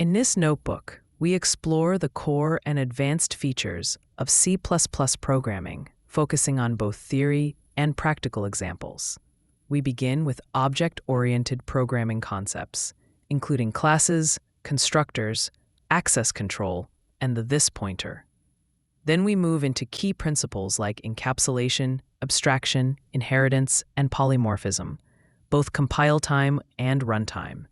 In this notebook, we explore the core and advanced features of C++ programming, focusing on both theory and practical examples. We begin with object-oriented programming concepts, including classes, constructors, access control, and the this pointer. Then we move into key principles like encapsulation, abstraction, inheritance, and polymorphism, both compile time and runtime.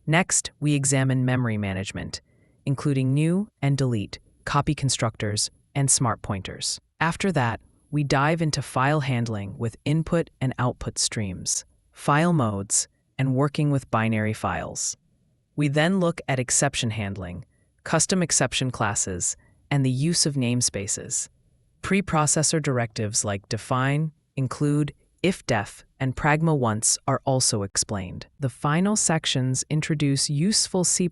Next, we examine memory management, including new and delete, copy constructors, and smart pointers. After that, we dive into file handling with input and output streams, file modes, and working with binary files. We then look at exception handling, custom exception classes, and the use of namespaces. Preprocessor directives like define, include, ifdef, and pragma once are also explained. The final sections introduce useful C++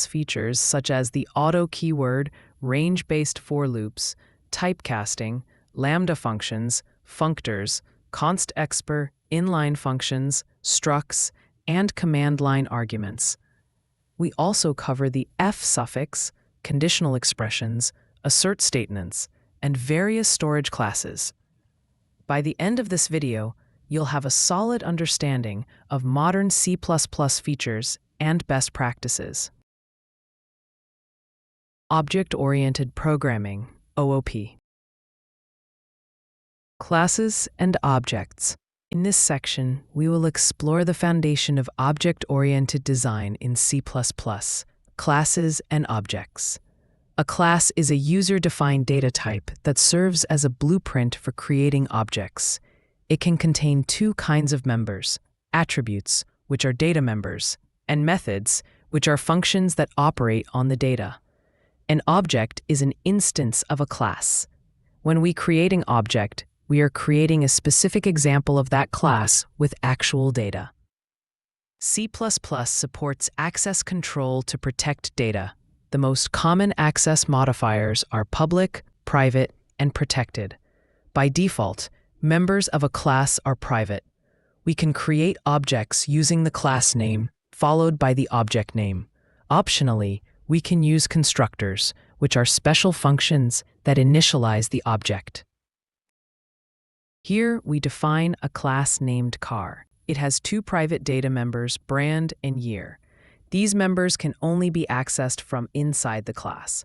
features such as the auto keyword, range-based for loops, typecasting, lambda functions, functors, const expr, inline functions, structs, and command line arguments. We also cover the f suffix, conditional expressions, assert statements, and various storage classes. By the end of this video, you'll have a solid understanding of modern C++ features and best practices. Object-Oriented Programming, OOP. Classes and objects. In this section, we will explore the foundation of object-oriented design in C++, classes and objects. A class is a user-defined data type that serves as a blueprint for creating objects. It can contain two kinds of members: attributes, which are data members, and methods, which are functions that operate on the data. An object is an instance of a class. When we create an object, we are creating a specific example of that class with actual data. C++ supports access control to protect data. The most common access modifiers are public, private, and protected. By default, members of a class are private. We can create objects using the class name, followed by the object name. Optionally, we can use constructors, which are special functions that initialize the object. Here, we define a class named car. It has two private data members, brand and year. These members can only be accessed from inside the class.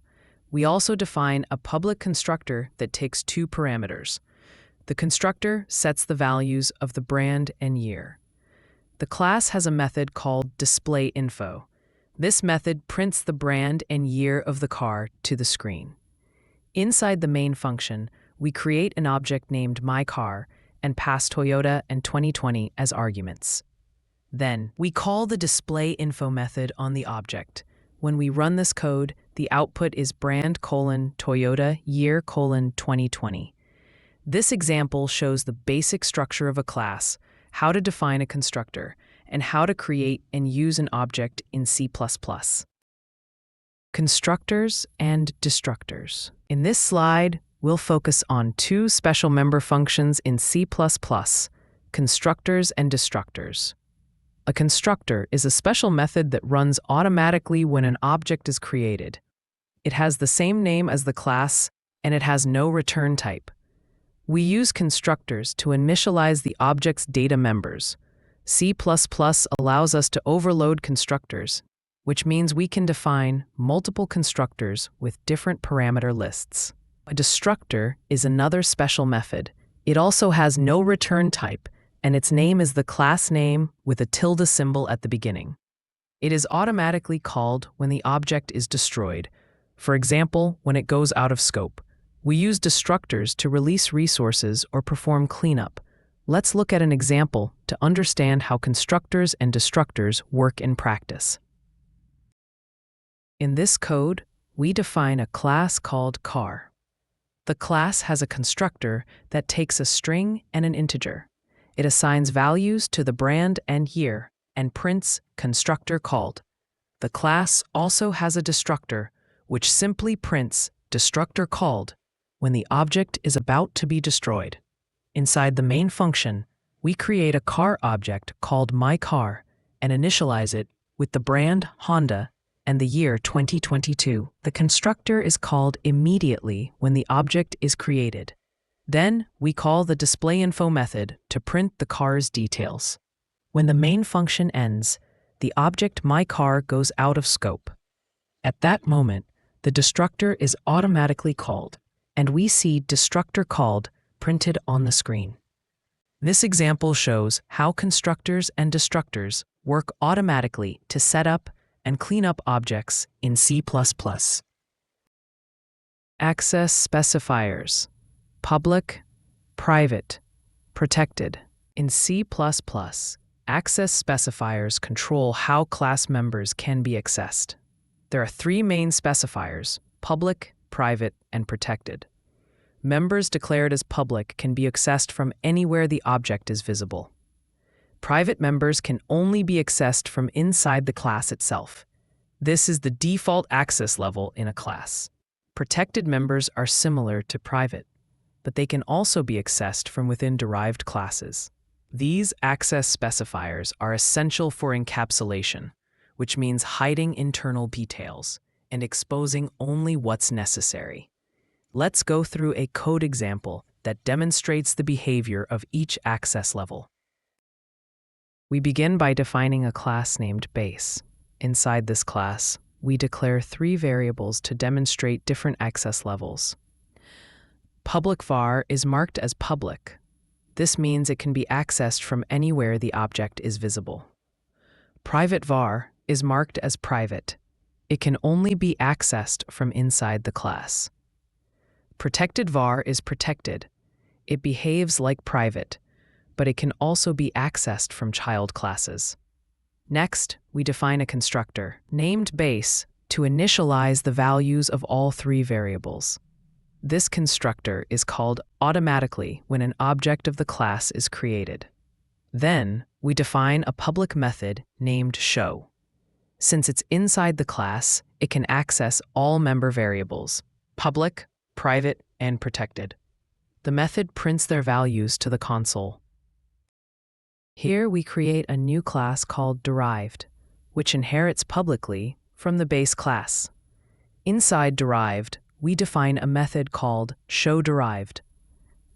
We also define a public constructor that takes two parameters. The constructor sets the values of the brand and year. The class has a method called displayInfo. This method prints the brand and year of the car to the screen. Inside the main function, we create an object named myCar and pass Toyota and 2020 as arguments. Then, we call the displayInfo method on the object. When we run this code, the output is brand:Toyota year:2020. This example shows the basic structure of a class, how to define a constructor, and how to create and use an object in C++. Constructors and destructors. In this slide, we'll focus on two special member functions in C++, constructors and destructors. A constructor is a special method that runs automatically when an object is created. It has the same name as the class, and it has no return type. We use constructors to initialize the object's data members. C++ allows us to overload constructors, which means we can define multiple constructors with different parameter lists. A destructor is another special method. It also has no return type, and its name is the class name with a tilde symbol at the beginning. It is automatically called when the object is destroyed, for example, when it goes out of scope. We use destructors to release resources or perform cleanup. Let's look at an example to understand how constructors and destructors work in practice. In this code, we define a class called car. The class has a constructor that takes a string and an integer. It assigns values to the brand and year and prints constructor called. The class also has a destructor, which simply prints destructor called when the object is about to be destroyed. Inside the main function, we create a car object called myCar and initialize it with the brand Honda and the year 2022. The constructor is called immediately when the object is created. Then, we call the displayInfo method to print the car's details. When the main function ends, the object myCar goes out of scope. At that moment, the destructor is automatically called, and we see destructor called printed on the screen. This example shows how constructors and destructors work automatically to set up and clean up objects in C++. Access specifiers: public, private, protected. In C++, access specifiers control how class members can be accessed. There are three main specifiers: public, private, and protected. Members declared as public can be accessed from anywhere the object is visible. Private members can only be accessed from inside the class itself. This is the default access level in a class. Protected members are similar to private, but they can also be accessed from within derived classes. These access specifiers are essential for encapsulation, which means hiding internal details and exposing only what's necessary. Let's go through a code example that demonstrates the behavior of each access level. We begin by defining a class named base. Inside this class, we declare three variables to demonstrate different access levels. Public var is marked as public. This means it can be accessed from anywhere the object is visible. Private var is marked as private. It can only be accessed from inside the class. Protected var is protected. It behaves like private, but it can also be accessed from child classes. Next, we define a constructor, named base, to initialize the values of all three variables. This constructor is called automatically when an object of the class is created. Then, we define a public method named show. Since it's inside the class, it can access all member variables: public, private, and protected. The method prints their values to the console. Here we create a new class called derived, which inherits publicly from the base class. Inside derived, we define a method called showDerived.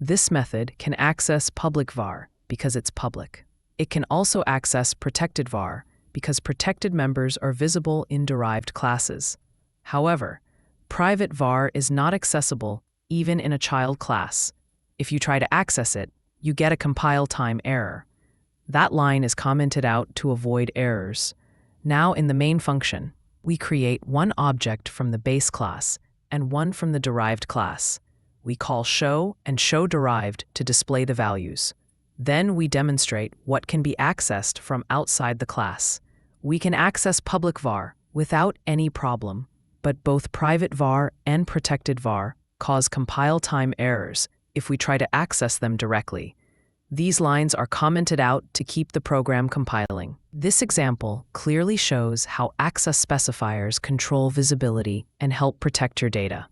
This method can access public var because it's public. It can also access protected var because protected members are visible in derived classes. However, private var is not accessible even in a child class. If you try to access it, you get a compile time error. That line is commented out to avoid errors. Now in the main function, we create one object from the base class and one from the derived class. We call show and showDerived to display the values. Then we demonstrate what can be accessed from outside the class. We can access public var without any problem, but both private var and protected var cause compile time errors if we try to access them directly. These lines are commented out to keep the program compiling. This example clearly shows how access specifiers control visibility and help protect your data.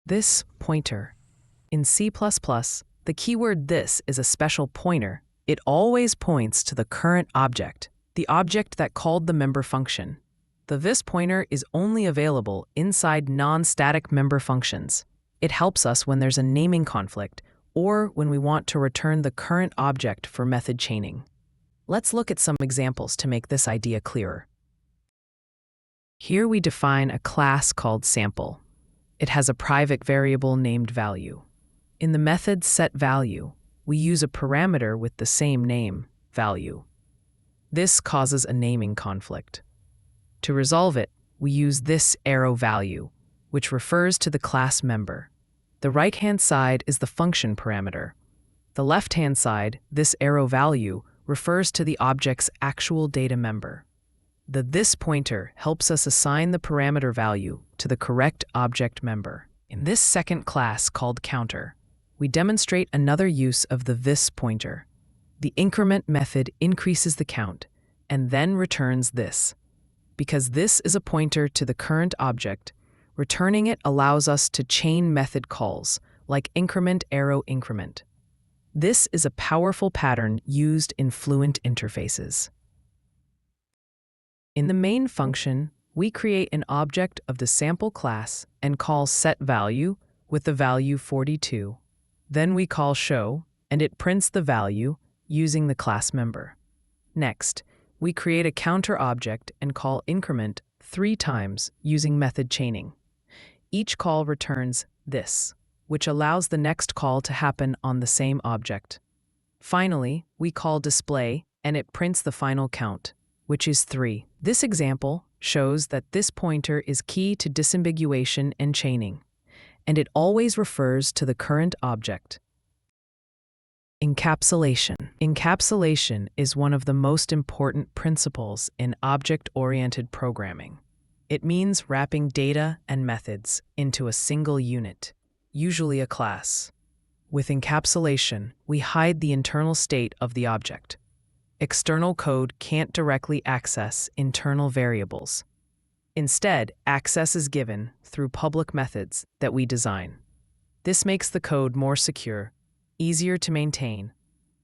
This pointer. In C++, the keyword "this" is a special pointer. It always points to the current object, the object that called the member function. The this pointer is only available inside non-static member functions. It helps us when there's a naming conflict or when we want to return the current object for method chaining. Let's look at some examples to make this idea clearer. Here we define a class called sample. It has a private variable named value. In the method setValue, we use a parameter with the same name, value. This causes a naming conflict. To resolve it, we use this arrow value, which refers to the class member. The right-hand side is the function parameter. The left-hand side, this arrow value, refers to the object's actual data member. The this pointer helps us assign the parameter value to the correct object member. In this second class called counter, we demonstrate another use of the this pointer. The increment method increases the count and then returns this. Because this is a pointer to the current object, returning it allows us to chain method calls, like increment arrow increment. This is a powerful pattern used in Fluent interfaces. In the main function, we create an object of the sample class and call setValue with the value 42. Then we call show, and it prints the value using the class member. Next, we create a counter object and call increment 3 times using method chaining. Each call returns this, which allows the next call to happen on the same object. Finally, we call display, and it prints the final count, which is 3. This example shows that this pointer is key to disambiguation and chaining, and it always refers to the current object. Encapsulation. Encapsulation is one of the most important principles in object-oriented programming. It means wrapping data and methods into a single unit, usually a class. With encapsulation, we hide the internal state of the object. External code can't directly access internal variables. Instead, access is given through public methods that we design. This makes the code more secure, easier to maintain,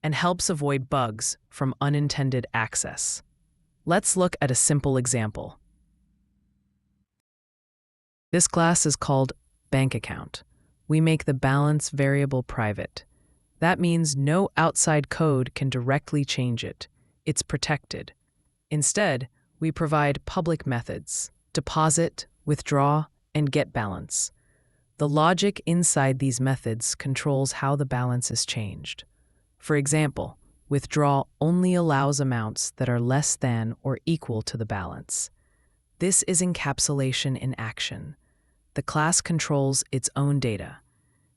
and helps avoid bugs from unintended access. Let's look at a simple example. This class is called bank account. We make the balance variable private. That means no outside code can directly change it. It's protected. Instead, we provide public methods: deposit, withdraw, and get balance. The logic inside these methods controls how the balance is changed. For example, withdraw only allows amounts that are less than or equal to the balance. This is encapsulation in action. The class controls its own data.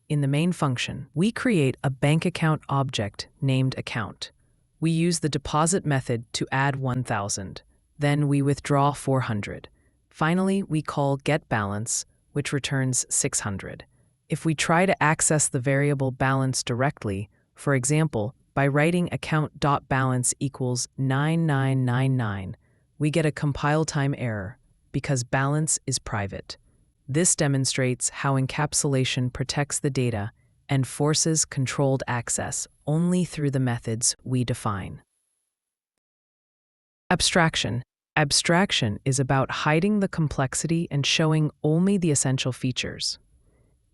In the main function, we create a bank account object named account. We use the deposit method to add 1,000. Then we withdraw 400. Finally, we call getBalance, which returns 600. If we try to access the variable balance directly, for example, by writing account.balance equals 9999, we get a compile time error because balance is private. This demonstrates how encapsulation protects the data and forces controlled access only through the methods we define. Abstraction. Abstraction is about hiding the complexity and showing only the essential features.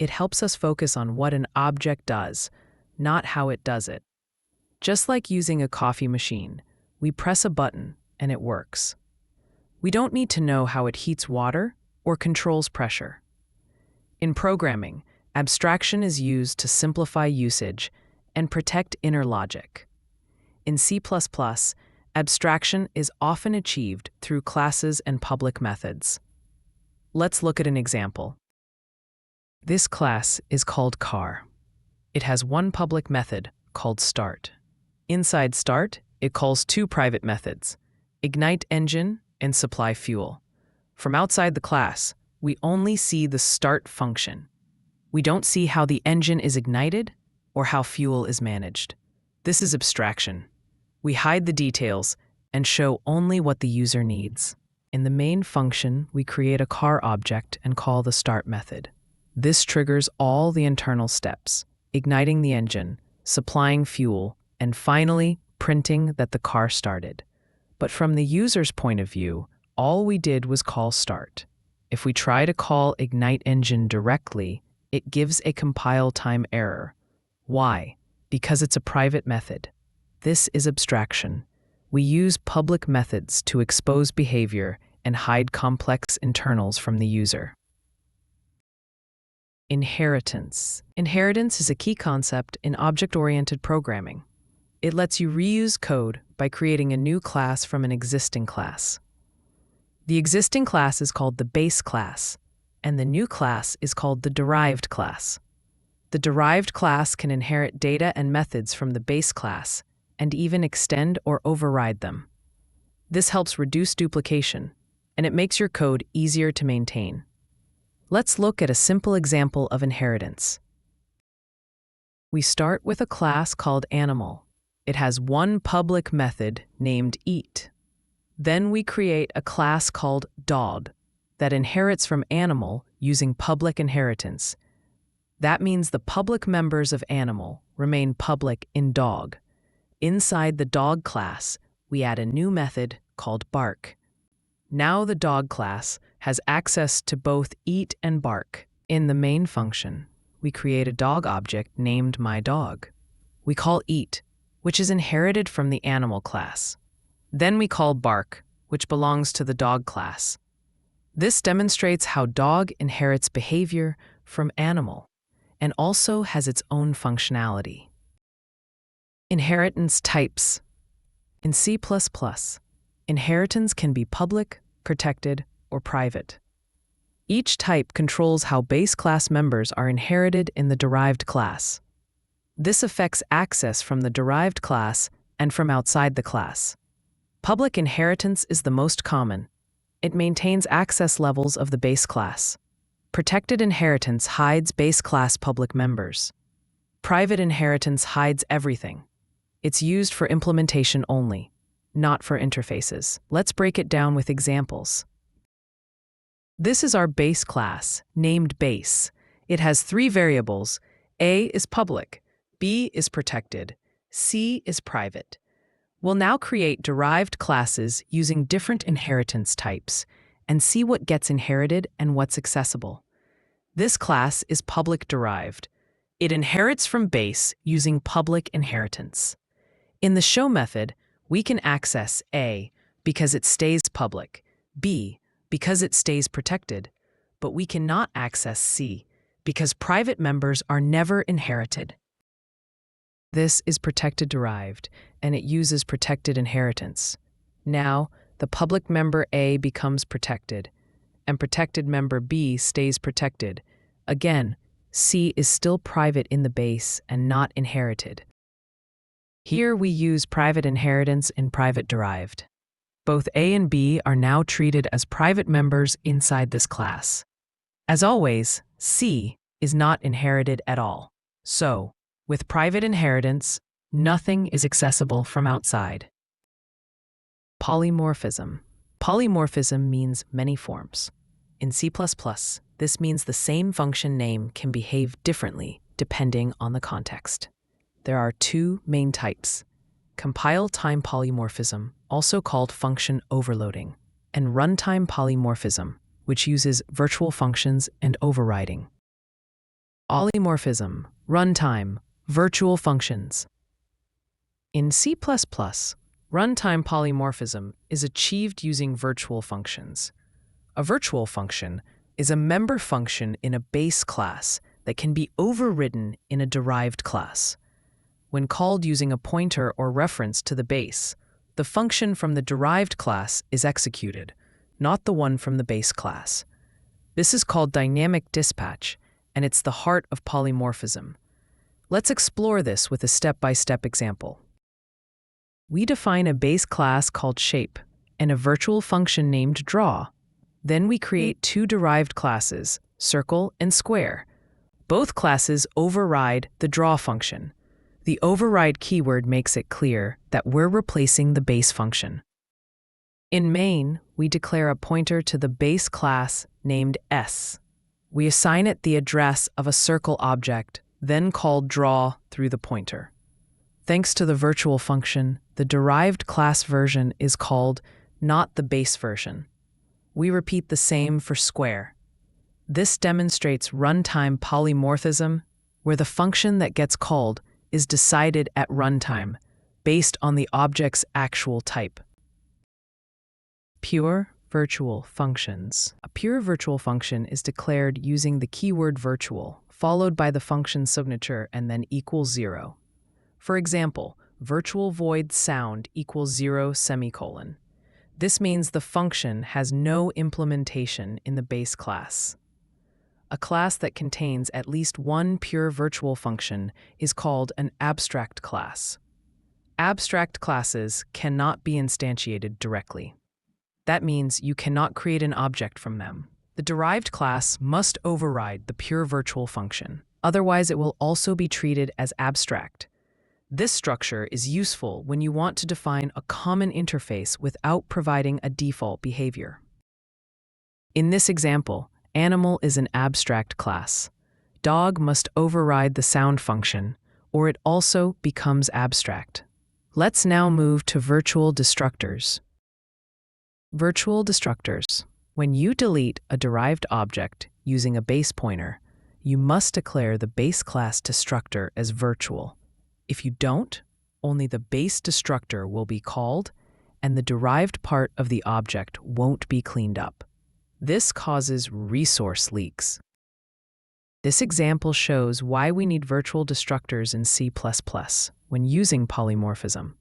It helps us focus on what an object does, not how it does it. Just like using a coffee machine, we press a button and it works. We don't need to know how it heats water or controls pressure. In programming, abstraction is used to simplify usage and protect inner logic. In C++, abstraction is often achieved through classes and public methods. Let's look at an example. This class is called car. It has one public method called start. Inside start, it calls 2 private methods: ignite engine and supply fuel. From outside the class, we only see the start function. We don't see how the engine is ignited or how fuel is managed. This is abstraction. We hide the details and show only what the user needs. In the main function, we create a car object and call the start method. This triggers all the internal steps: igniting the engine, supplying fuel, and finally printing that the car started. But from the user's point of view, all we did was call start. If we try to call ignite engine directly, it gives a compile time error. Why? Because it's a private method. This is abstraction. We use public methods to expose behavior and hide complex internals from the user. Inheritance. Inheritance is a key concept in object-oriented programming. It lets you reuse code by creating a new class from an existing class. The existing class is called the base class, and the new class is called the derived class. The derived class can inherit data and methods from the base class and even extend or override them. This helps reduce duplication, and it makes your code easier to maintain. Let's look at a simple example of inheritance. We start with a class called animal. It has one public method named eat. Then we create a class called dog that inherits from animal using public inheritance. That means the public members of animal remain public in dog. Inside the dog class, we add a new method called bark. Now the dog class has access to both eat and bark. In the main function, we create a dog object named myDog. We call eat, which is inherited from the animal class. Then we call bark, which belongs to the dog class. This demonstrates how dog inherits behavior from animal and also has its own functionality. Inheritance types. In C++, inheritance can be public, protected, or private. Each type controls how base class members are inherited in the derived class. This affects access from the derived class and from outside the class. Public inheritance is the most common. It maintains access levels of the base class. Protected inheritance hides base class public members. Private inheritance hides everything. It's used for implementation only, not for interfaces. Let's break it down with examples. This is our base class, named base. It has 3 variables. A is public, B is protected, C is private. We'll now create derived classes using different inheritance types and see what gets inherited and what's accessible. This class is public derived. It inherits from base using public inheritance. In the show method, we can access A because it stays public, B because it stays protected, but we cannot access C because private members are never inherited. This is protected derived, and it uses protected inheritance. Now, the public member A becomes protected, and protected member B stays protected. Again, C is still private in the base and not inherited. Here we use private inheritance in private derived. Both A and B are now treated as private members inside this class. As always, C is not inherited at all. So, with private inheritance, nothing is accessible from outside. Polymorphism. Polymorphism means many forms. In C++, this means the same function name can behave differently depending on the context. There are 2 main types: compile-time polymorphism, also called function overloading, and runtime polymorphism, which uses virtual functions and overriding. Polymorphism, runtime, virtual functions. In C++, runtime polymorphism is achieved using virtual functions. A virtual function is a member function in a base class that can be overridden in a derived class. When called using a pointer or reference to the base, the function from the derived class is executed, not the one from the base class. This is called dynamic dispatch, and it's the heart of polymorphism. Let's explore this with a step-by-step example. We define a base class called shape and a virtual function named draw. Then we create 2 derived classes, circle and square. Both classes override the draw function. The override keyword makes it clear that we're replacing the base function. In main, we declare a pointer to the base class named S. We assign it the address of a circle object, then called draw through the pointer. Thanks to the virtual function, the derived class version is called, not the base version. We repeat the same for square. This demonstrates runtime polymorphism, where the function that gets called is decided at runtime, based on the object's actual type. Pure virtual functions. A pure virtual function is declared using the keyword virtual, followed by the function signature and then equals 0. For example, virtual void sound equals 0 semicolon. This means the function has no implementation in the base class. A class that contains at least one pure virtual function is called an abstract class. Abstract classes cannot be instantiated directly. That means you cannot create an object from them. The derived class must override the pure virtual function. Otherwise, it will also be treated as abstract. This structure is useful when you want to define a common interface without providing a default behavior. In this example, animal is an abstract class. Dog must override the sound function, or it also becomes abstract. Let's now move to virtual destructors. Virtual destructors. When you delete a derived object using a base pointer, you must declare the base class destructor as virtual. If you don't, only the base destructor will be called, and the derived part of the object won't be cleaned up. This causes resource leaks. This example shows why we need virtual destructors in C++ when using polymorphism.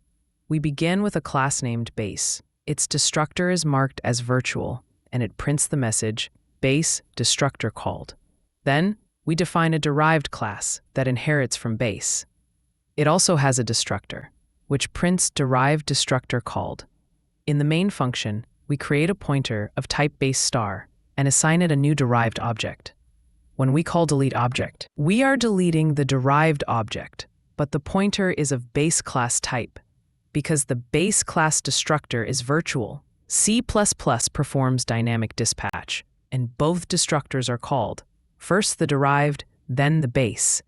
We begin with a class named base. Its destructor is marked as virtual, and it prints the message, base destructor called. Then, we define a derived class that inherits from base. It also has a destructor, which prints derived destructor called. In the main function, we create a pointer of type base star and assign it a new derived object. When we call delete object, we are deleting the derived object, but the pointer is of base class type. Because the base class destructor is virtual, C++ performs dynamic dispatch, and both destructors are called. First the derived, then the base.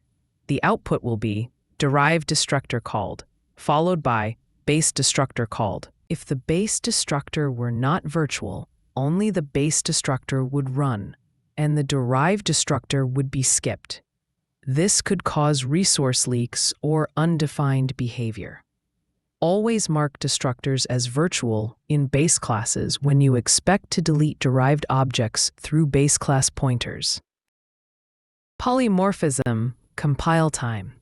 The output will be derived destructor called, followed by base destructor called. If the base destructor were not virtual, only the base destructor would run, and the derived destructor would be skipped. This could cause resource leaks or undefined behavior. Always mark destructors as virtual in base classes when you expect to delete derived objects through base class pointers. Polymorphism, compile time.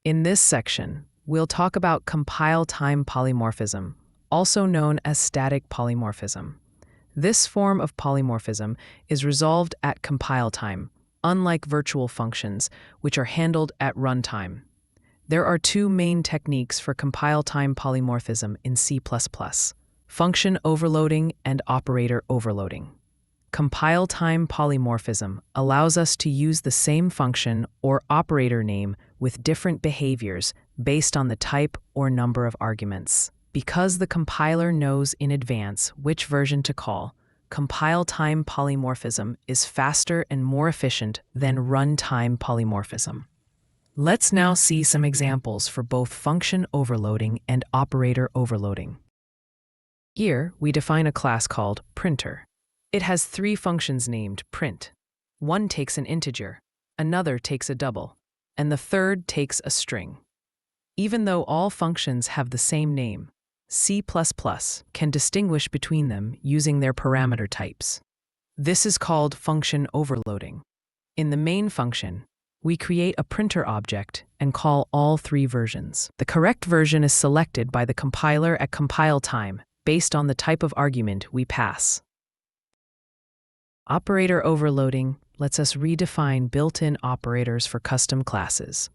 In this section, we'll talk about compile time polymorphism, also known as static polymorphism. This form of polymorphism is resolved at compile time, unlike virtual functions, which are handled at runtime. There are two main techniques for compile time polymorphism in C++: function overloading and operator overloading. Compile time polymorphism allows us to use the same function or operator name with different behaviors based on the type or number of arguments. Because the compiler knows in advance which version to call, compile time polymorphism is faster and more efficient than runtime polymorphism. Let's now see some examples for both function overloading and operator overloading. Here, we define a class called printer. It has three functions named print. One takes an integer, another takes a double, and the third takes a string. Even though all functions have the same name, C++ can distinguish between them using their parameter types. This is called function overloading. In the main function, we create a printer object and call all three versions. The correct version is selected by the compiler at compile time based on the type of argument we pass. Operator overloading lets us redefine built-in operators for custom classes.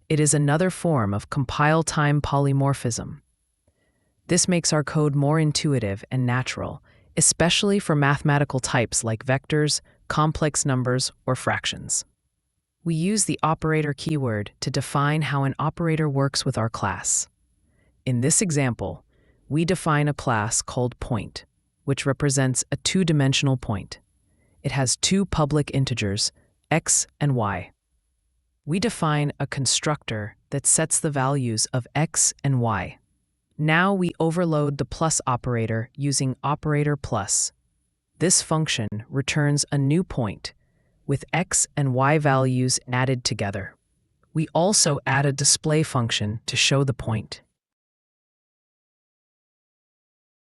It is another form of compile time polymorphism. This makes our code more intuitive and natural, especially for mathematical types like vectors, complex numbers, or fractions. We use the operator keyword to define how an operator works with our class. In this example, we define a class called point, which represents a two-dimensional point. It has two public integers, x and y. We define a constructor that sets the values of x and y. Now we overload the plus operator using operator plus. This function returns a new point, with x and y values added together. We also add a display function to show the point.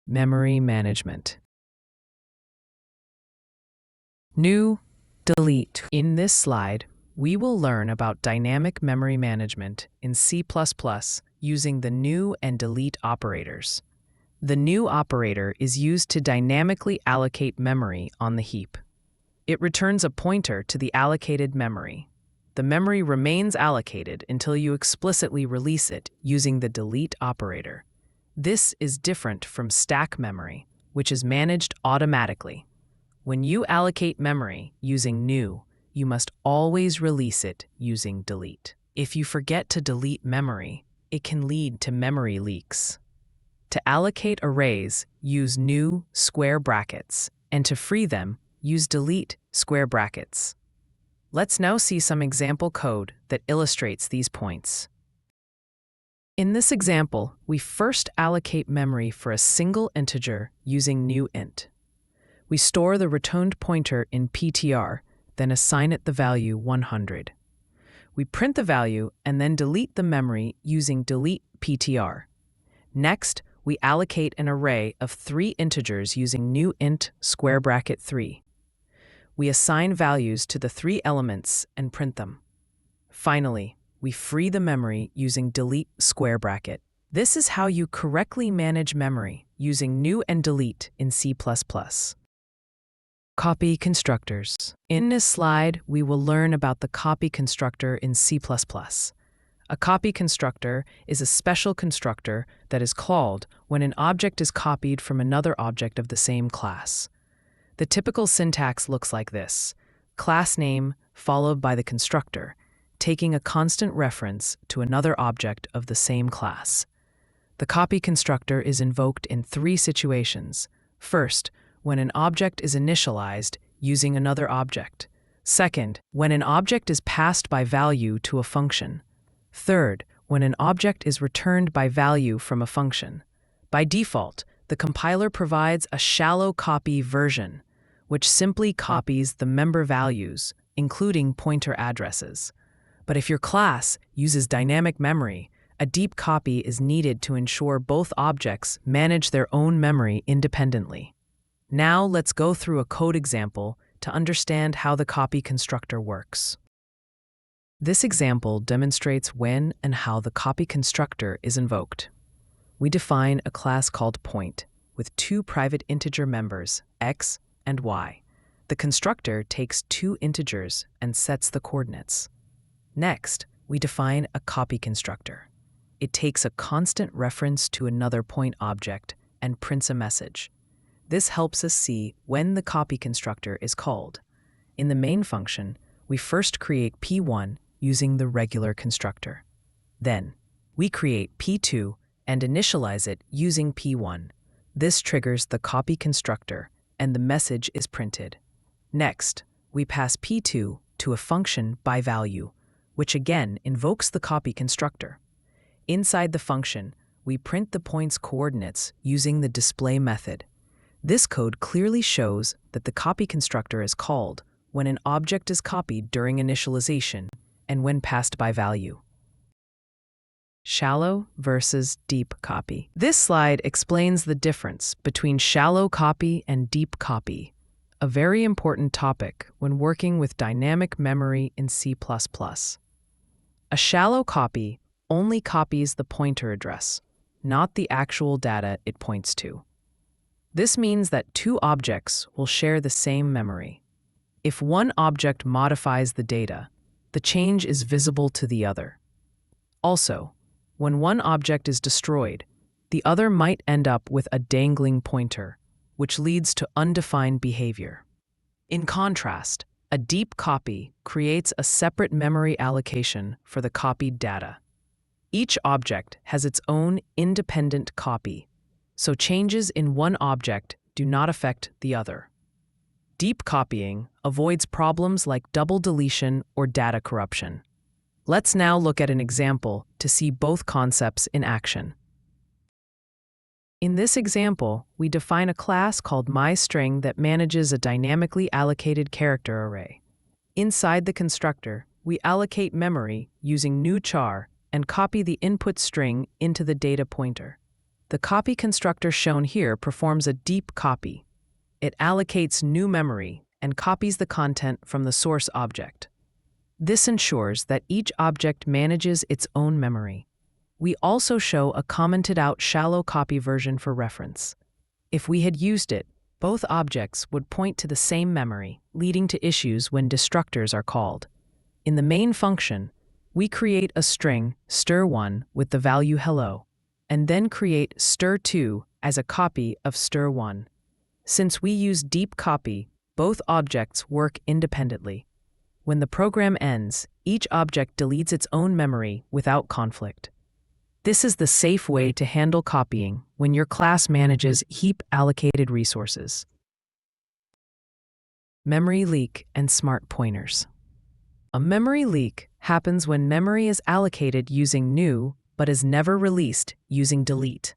Memory management. New, delete. In this slide, we will learn about dynamic memory management in C++ using the new and delete operators. The new operator is used to dynamically allocate memory on the heap. It returns a pointer to the allocated memory. The memory remains allocated until you explicitly release it using the delete operator. This is different from stack memory, which is managed automatically. When you allocate memory using new, you must always release it using delete. If you forget to delete memory, it can lead to memory leaks. To allocate arrays, use new square brackets, and to free them, use delete square brackets. Let's now see some example code that illustrates these points. In this example, we first allocate memory for a single integer using new int. We store the returned pointer in PTR, then assign it the value 100. We print the value and then delete the memory using delete PTR. Next, we allocate an array of 3 integers using new int square bracket 3. We assign values to the 3 elements and print them. Finally, we free the memory using delete square bracket. This is how you correctly manage memory using new and delete in C++. Copy constructors. In this slide, we will learn about the copy constructor in C++. A copy constructor is a special constructor that is called when an object is copied from another object of the same class. The typical syntax looks like this: class name followed by the constructor, taking a constant reference to another object of the same class. The copy constructor is invoked in 3 situations. First, when an object is initialized using another object. Second, when an object is passed by value to a function. Third, when an object is returned by value from a function. By default, the compiler provides a shallow copy version, which simply copies the member values, including pointer addresses. But if your class uses dynamic memory, a deep copy is needed to ensure both objects manage their own memory independently. Now let's go through a code example to understand how the copy constructor works. This example demonstrates when and how the copy constructor is invoked. We define a class called point with 2 private integer members, x and y. The constructor takes 2 integers and sets the coordinates. Next, we define a copy constructor. It takes a constant reference to another point object and prints a message. This helps us see when the copy constructor is called. In the main function, we first create P1 using the regular constructor. Then, we create P2 and initialize it using P1. This triggers the copy constructor, and the message is printed. Next, we pass P2 to a function by value, which again invokes the copy constructor. Inside the function, we print the point's coordinates using the display method. This code clearly shows that the copy constructor is called when an object is copied during initialization and when passed by value. Shallow versus deep copy. This slide explains the difference between shallow copy and deep copy, a very important topic when working with dynamic memory in C++. A shallow copy only copies the pointer address, not the actual data it points to. This means that 2 objects will share the same memory. If one object modifies the data, the change is visible to the other. Also, when one object is destroyed, the other might end up with a dangling pointer, which leads to undefined behavior. In contrast, a deep copy creates a separate memory allocation for the copied data. Each object has its own independent copy, so changes in one object do not affect the other. Deep copying avoids problems like double deletion or data corruption. Let's now look at an example to see both concepts in action. In this example, we define a class called myString that manages a dynamically allocated character array. Inside the constructor, we allocate memory using new char and copy the input string into the data pointer. The copy constructor shown here performs a deep copy. It allocates new memory and copies the content from the source object. This ensures that each object manages its own memory. We also show a commented-out shallow copy version for reference. If we had used it, both objects would point to the same memory, leading to issues when destructors are called. In the main function, we create a string, str1, with the value hello, and then create str2 as a copy of str1. Since we use deep copy, both objects work independently. When the program ends, each object deletes its own memory without conflict. This is the safe way to handle copying when your class manages heap-allocated resources. Memory leak and smart pointers. A memory leak happens when memory is allocated using new, but is never released using delete.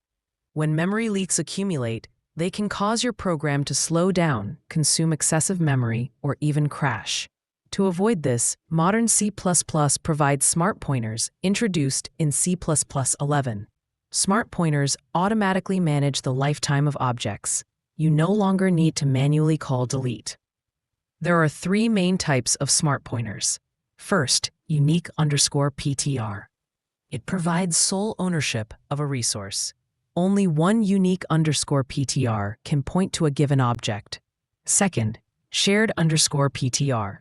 When memory leaks accumulate, they can cause your program to slow down, consume excessive memory, or even crash. To avoid this, modern C++ provides smart pointers introduced in C++11. Smart pointers automatically manage the lifetime of objects. You no longer need to manually call delete. There are three main types of smart pointers. First, unique_ptr. It provides sole ownership of a resource. Only one unique_ptr can point to a given object. Second, shared_ptr.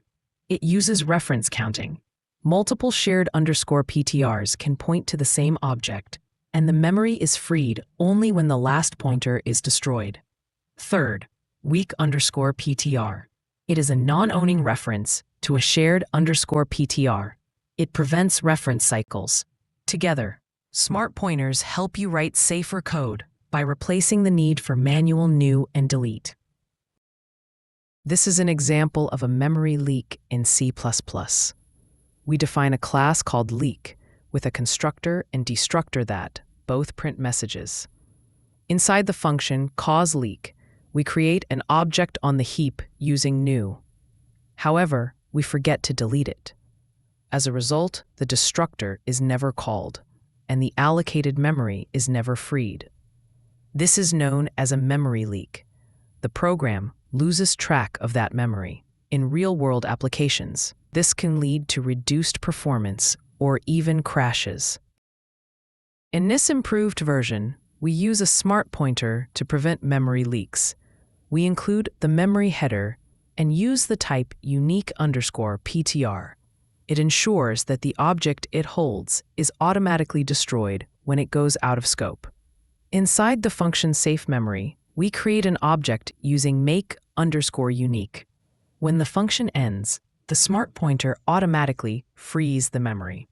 It uses reference counting. Multiple shared_ptrs can point to the same object, and the memory is freed only when the last pointer is destroyed. Third, weak_ptr. It is a non-owning reference to a shared_ptr. It prevents reference cycles. Together, smart pointers help you write safer code by replacing the need for manual new and delete. This is an example of a memory leak in C++. We define a class called leak with a constructor and destructor that both print messages. Inside the function causeLeak, we create an object on the heap using new. However, we forget to delete it. As a result, the destructor is never called, and the allocated memory is never freed. This is known as a memory leak. The program loses track of that memory. In real-world applications, this can lead to reduced performance or even crashes. In this improved version, we use a smart pointer to prevent memory leaks. We include the memory header and use the type unique_ptr. It ensures that the object it holds is automatically destroyed when it goes out of scope. Inside the function safe memory, we create an object using make_unique. When the function ends, the smart pointer automatically frees the memory.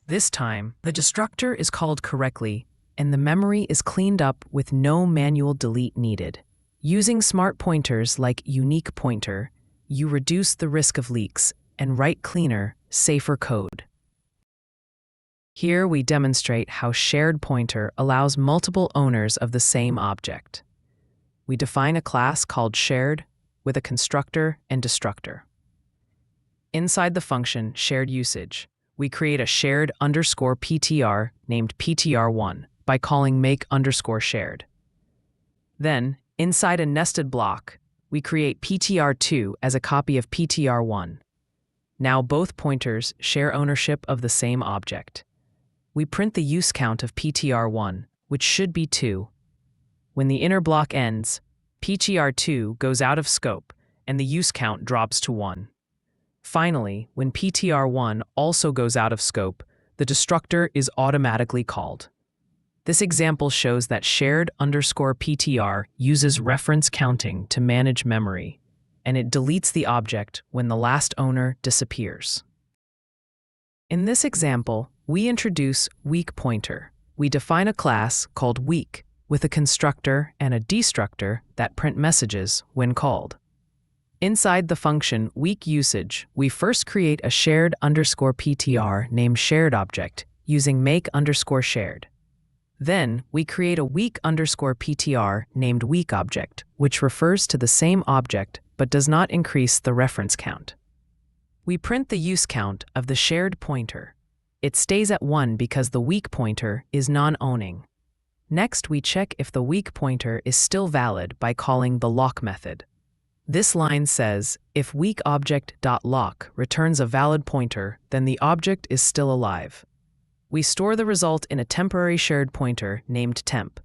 This time, the destructor is called correctly, and the memory is cleaned up with no manual delete needed. Using smart pointers like unique pointer, you reduce the risk of leaks and write cleaner, safer code. Here we demonstrate how shared pointer allows multiple owners of the same object. We define a class called shared with a constructor and destructor. Inside the function shared usage, we create a shared_ptr named ptr1 by calling make_shared. Then, inside a nested block, we create ptr2 as a copy of ptr1. Now both pointers share ownership of the same object. We print the use count of ptr1, which should be 2. When the inner block ends, ptr2 goes out of scope and the use count drops to 1. Finally, when ptr1 also goes out of scope, the destructor is automatically called. This example shows that shared_ptr uses reference counting to manage memory, and it deletes the object when the last owner disappears. In this example, we introduce weak pointer. We define a class called weak with a constructor and a destructor that print messages when called. Inside the function weak usage, we first create a shared_ptr named sharedObject using make_shared. Then, we create a weak_ptr named weakObject, which refers to the same object but does not increase the reference count. We print the use count of the shared pointer. It stays at 1 because the weak pointer is non-owning. Next, we check if the weak pointer is still valid by calling the lock method. This line says, if weakObject.lock returns a valid pointer, then the object is still alive. We store the result in a temporary shared pointer named temp.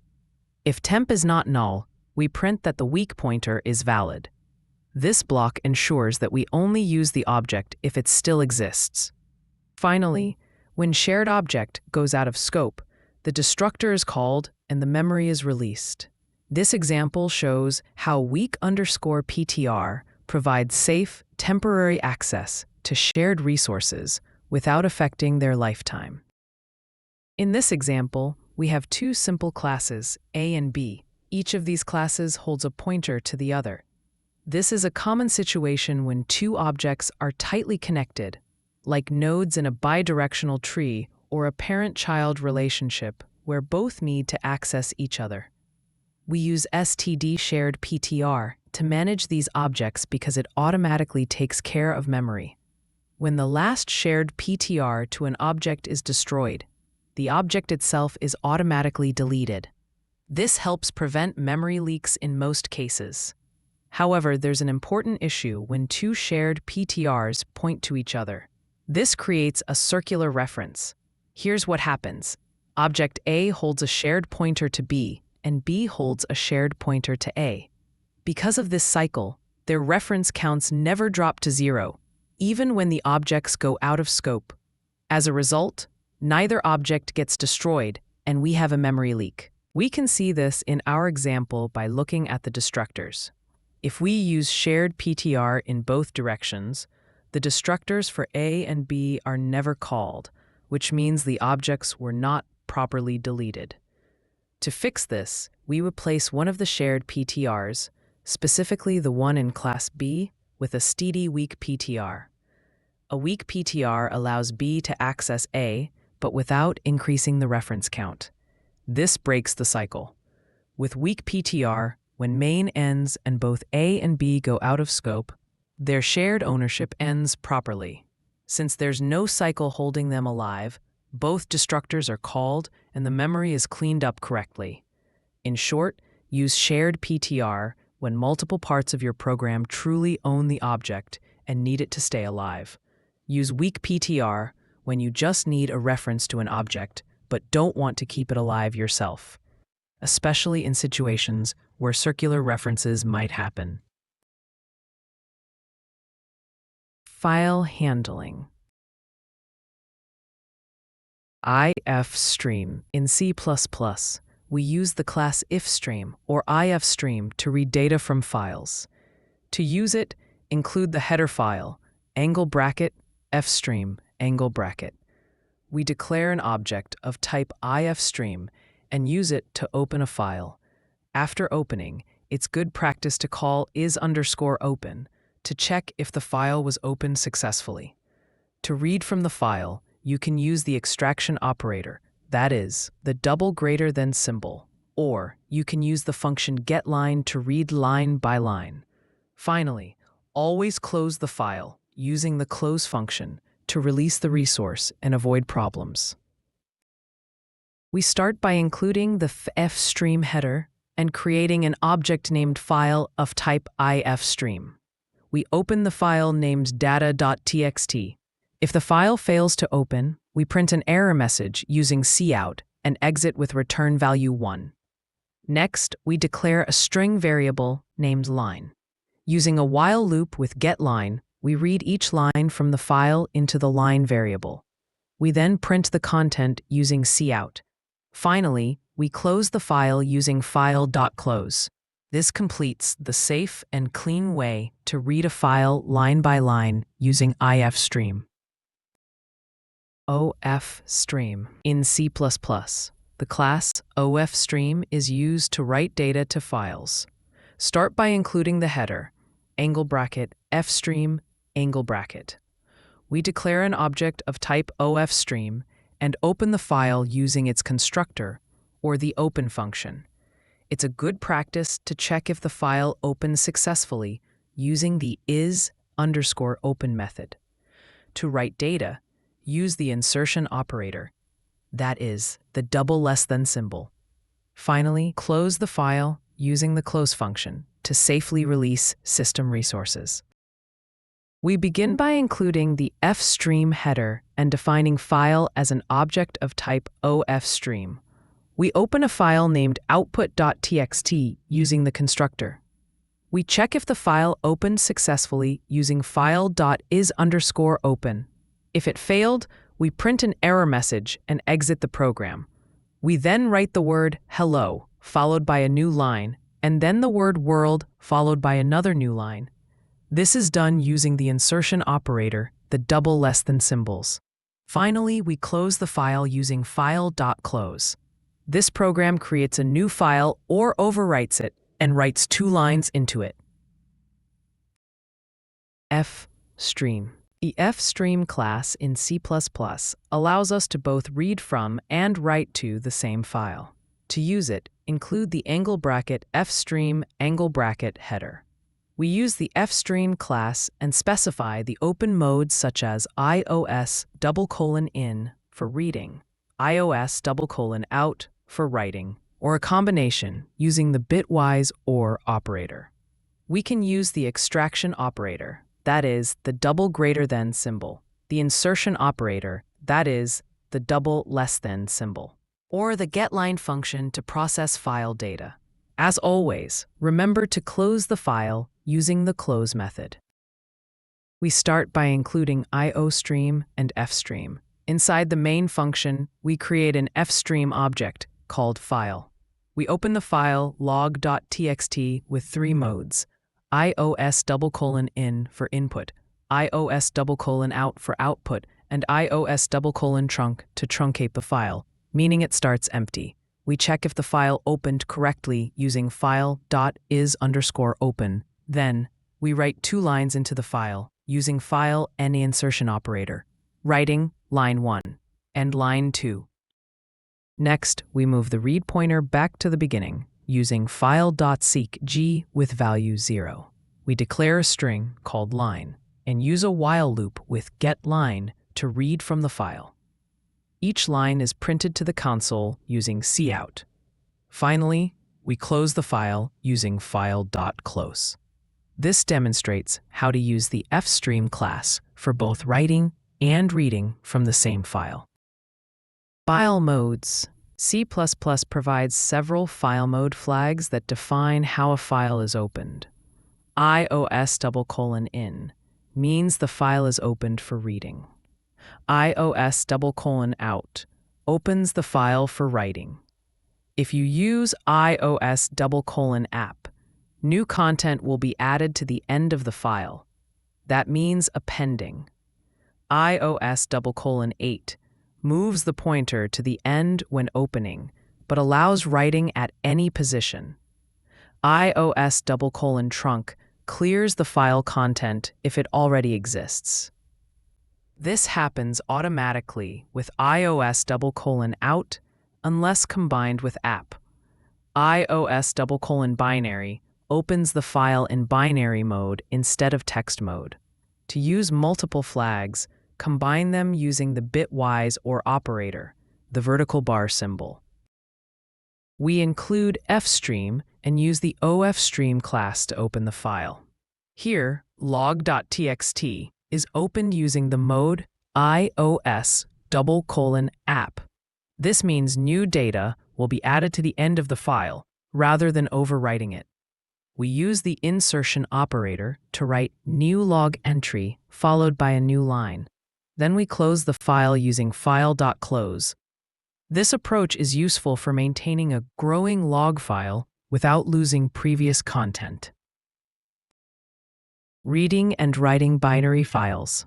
If temp is not null, we print that the weak pointer is valid. This block ensures that we only use the object if it still exists. Finally, when sharedObject goes out of scope, the destructor is called and the memory is released. This example shows how weak_ptr provides safe, temporary access to shared resources without affecting their lifetime. In this example, we have two simple classes, A and B. Each of these classes holds a pointer to the other. This is a common situation when two objects are tightly connected, like nodes in a bidirectional tree or a parent-child relationship where both need to access each other. We use std shared PTR to manage these objects because it automatically takes care of memory. When the last shared PTR to an object is destroyed, the object itself is automatically deleted. This helps prevent memory leaks in most cases. However, there's an important issue when two shared PTRs point to each other. This creates a circular reference. Here's what happens. Object A holds a shared pointer to B, and B holds a shared pointer to A. Because of this cycle, their reference counts never drop to 0, even when the objects go out of scope. As a result, neither object gets destroyed, and we have a memory leak. We can see this in our example by looking at the destructors. If we use shared PTR in both directions, the destructors for A and B are never called, which means the objects were not properly deleted. To fix this, we replace one of the shared PTRs, specifically the one in class B, with a std weak PTR. A weak PTR allows B to access A, but without increasing the reference count. This breaks the cycle. With weak PTR, when main ends and both A and B go out of scope, their shared ownership ends properly. Since there's no cycle holding them alive, both destructors are called and the memory is cleaned up correctly. In short, use shared PTR when multiple parts of your program truly own the object and need it to stay alive. Use weak PTR when you just need a reference to an object but don't want to keep it alive yourself, especially in situations where circular references might happen. File handling. ifstream. In C++, we use the class ifstream or ifstream to read data from files. To use it, include the header file, angle bracket, fstream, angle bracket. We declare an object of type ifstream and use it to open a file. After opening, it's good practice to call is_open to check if the file was opened successfully. To read from the file, you can use the extraction operator, that is, the double greater than symbol, or you can use the function getLine to read line by line. Finally, always close the file using the close function to release the resource and avoid problems. We start by including the fstream header and creating an object named file of type ifstream. We open the file named data.txt. If the file fails to open, we print an error message using cout and exit with return value 1. Next, we declare a string variable named line. Using a while loop with getLine, we read each line from the file into the line variable. We then print the content using cout. Finally, we close the file using file.close. This completes the safe and clean way to read a file line by line using ifstream. ofstream. In C++, the class ofstream is used to write data to files. Start by including the header, angle bracket, fstream, angle bracket. We declare an object of type ofstream and open the file using its constructor, or the open function. It's a good practice to check if the file opens successfully using the is_open method. To write data, use the insertion operator, that is, the double less than symbol. Finally, close the file using the close function to safely release system resources. We begin by including the fstream header and defining file as an object of type ofstream. We open a file named output.txt using the constructor. We check if the file opened successfully using file.is_open. If it failed, we print an error message and exit the program. We then write the word hello, followed by a new line, and then the word world, followed by another new line. This is done using the insertion operator, the double less than symbols. Finally, we close the file using file.close. This program creates a new file or overwrites it and writes 2 lines into it. fstream. The fstream class in C++ allows us to both read from and write to the same file. To use it, include the angle bracket fstream angle bracket header. We use the fstream class and specify the open modes such as ios::in for reading, ios::out for writing, or a combination using the bitwise OR operator. We can use the extraction operator, that is, the double greater than symbol, the insertion operator, that is, the double less than symbol, or the getLine function to process file data. As always, remember to close the file using the close method. We start by including iostream and fstream. Inside the main function, we create an fstream object called file. We open the file log.txt with three modes: ios::in for input, ios::out for output, and ios::trunc to truncate the file, meaning it starts empty. We check if the file opened correctly using file.is_open. Then, we write 2 lines into the file using file and the insertion operator, writing line 1 and line 2. Next, we move the read pointer back to the beginning using file.seek_g with value 0. We declare a string called line and use a while loop with getLine to read from the file. Each line is printed to the console using cout. Finally, we close the file using file.close. This demonstrates how to use the fstream class for both writing and reading from the same file. File modes. C++ provides several file mode flags that define how a file is opened. ios::in means the file is opened for reading. ios::out opens the file for writing. If you use ios::app, new content will be added to the end of the file. That means appending. ios::8 moves the pointer to the end when opening, but allows writing at any position. ios::trunc clears the file content if it already exists. This happens automatically with ios::out unless combined with app. ios::binary opens the file in binary mode instead of text mode. To use multiple flags, combine them using the bitwise OR operator, the vertical bar symbol. We include fstream and use the ofstream class to open the file. Here, log.txt is opened using the mode ios::app. This means new data will be added to the end of the file rather than overwriting it. We use the insertion operator to write new log entry followed by a new line. Then we close the file using file.close. This approach is useful for maintaining a growing log file without losing previous content. Reading and writing binary files.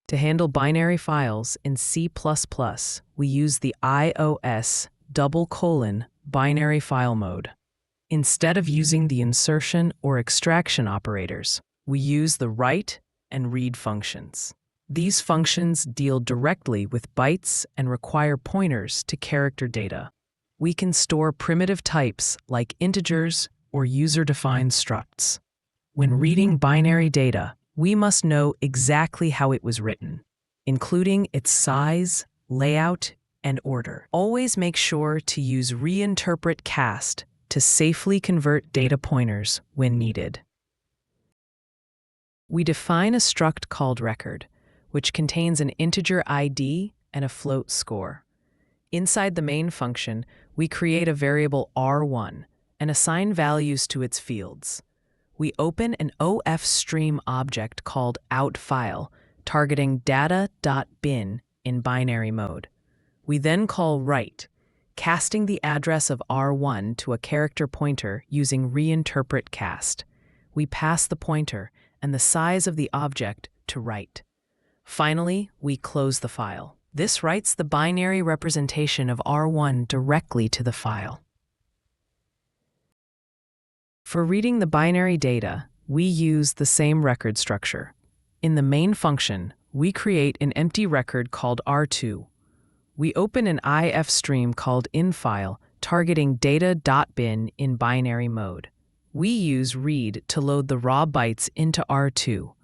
To handle binary files in C++, we use the ios::binary file mode. Instead of using the insertion or extraction operators, we use the write and read functions. These functions deal directly with bytes and require pointers to character data. We can store primitive types like integers or user-defined structs. When reading binary data, we must know exactly how it was written, including its size, layout, and order. Always make sure to use reinterpret cast to safely convert data pointers when needed. We define a struct called record, which contains an integer ID and a float score. Inside the main function, we create a variable r1 and assign values to its fields. We open an ofstream object called outFile, targeting data.bin in binary mode. We then call write, casting the address of r1 to a character pointer using reinterpret cast. We pass the pointer and the size of the object to write. Finally, we close the file. This writes the binary representation of r1 directly to the file. For reading the binary data, we use the same record structure. In the main function, we create an empty record called R2. We open an ifstream called inFile, targeting data.bin in binary mode. We use read to load the raw bytes into R2,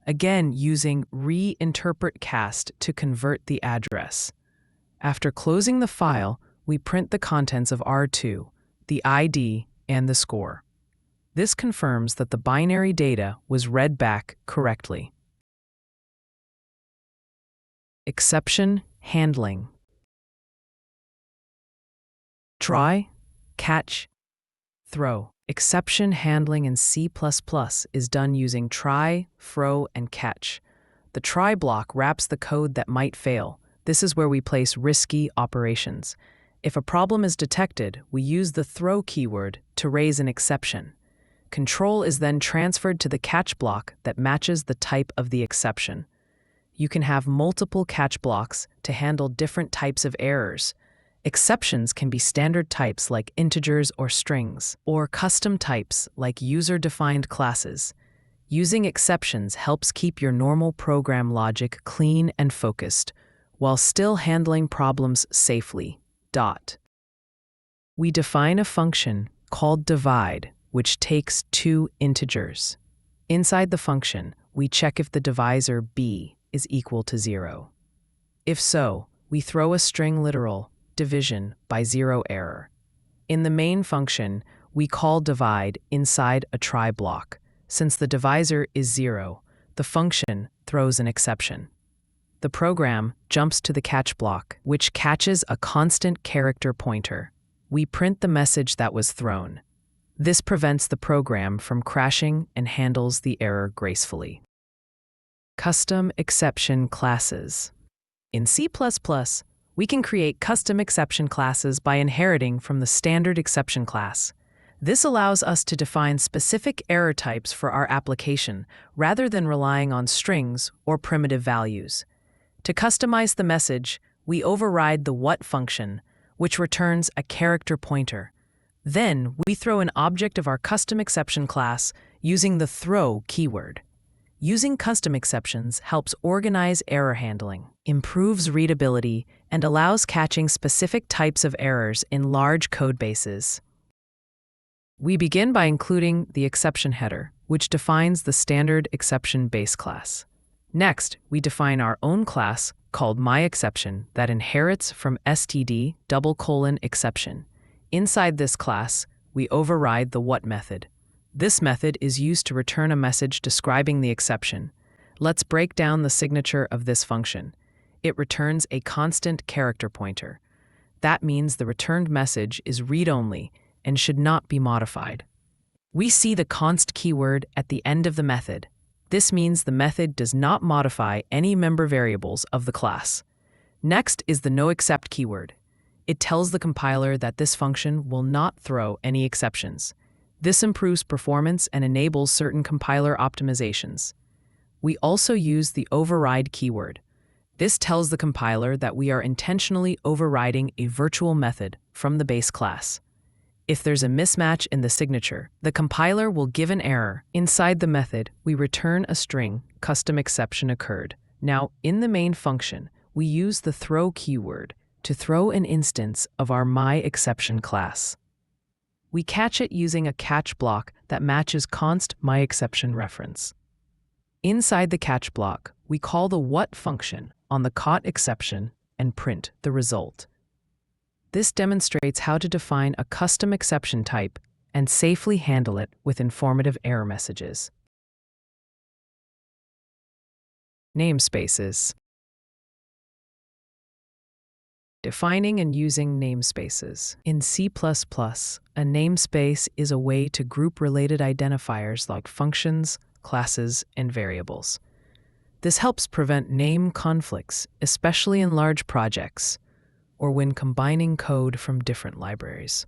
again using reinterpretCast to convert the address. After closing the file, we print the contents of R2, the ID, and the score. This confirms that the binary data was read back correctly. Exception handling. Try, catch, throw. Exception handling in C++ is done using try, throw, and catch. The try block wraps the code that might fail. This is where we place risky operations. If a problem is detected, we use the throw keyword to raise an exception. Control is then transferred to the catch block that matches the type of the exception. You can have multiple catch blocks to handle different types of errors. Exceptions can be standard types like integers or strings, or custom types like user-defined classes. Using exceptions helps keep your normal program logic clean and focused, while still handling problems safely. We define a function called divide, which takes two integers. Inside the function, we check if the divisor b is equal to 0. If so, we throw a string literal division by 0 error. In the main function, we call divide inside a try block. Since the divisor is 0, the function throws an exception. The program jumps to the catch block, which catches a constant character pointer. We print the message that was thrown. This prevents the program from crashing and handles the error gracefully. Custom exception classes. In C++, we can create custom exception classes by inheriting from the standard exception class. This allows us to define specific error types for our application rather than relying on strings or primitive values. To customize the message, we override the what function, which returns a character pointer. Then we throw an object of our custom exception class using the throw keyword. Using custom exceptions helps organize error handling, improves readability, and allows catching specific types of errors in large code bases. We begin by including the exception header, which defines the standard exception base class. Next, we define our own class called myException that inherits from std::exception. Inside this class, we override the what method. This method is used to return a message describing the exception. Let's break down the signature of this function. It returns a constant character pointer. That means the returned message is read-only and should not be modified. We see the const keyword at the end of the method. This means the method does not modify any member variables of the class. Next is the noExcept keyword. It tells the compiler that this function will not throw any exceptions. This improves performance and enables certain compiler optimizations. We also use the override keyword. This tells the compiler that we are intentionally overriding a virtual method from the base class. If there's a mismatch in the signature, the compiler will give an error. Inside the method, we return a string, custom exception occurred. Now, in the main function, we use the throw keyword to throw an instance of our myException class. We catch it using a catch block that matches const myException reference. Inside the catch block, we call the what function on the caught exception and print the result. This demonstrates how to define a custom exception type and safely handle it with informative error messages. Namespaces. Defining and using namespaces. In C++, a namespace is a way to group related identifiers like functions, classes, and variables. This helps prevent name conflicts, especially in large projects, or when combining code from different libraries.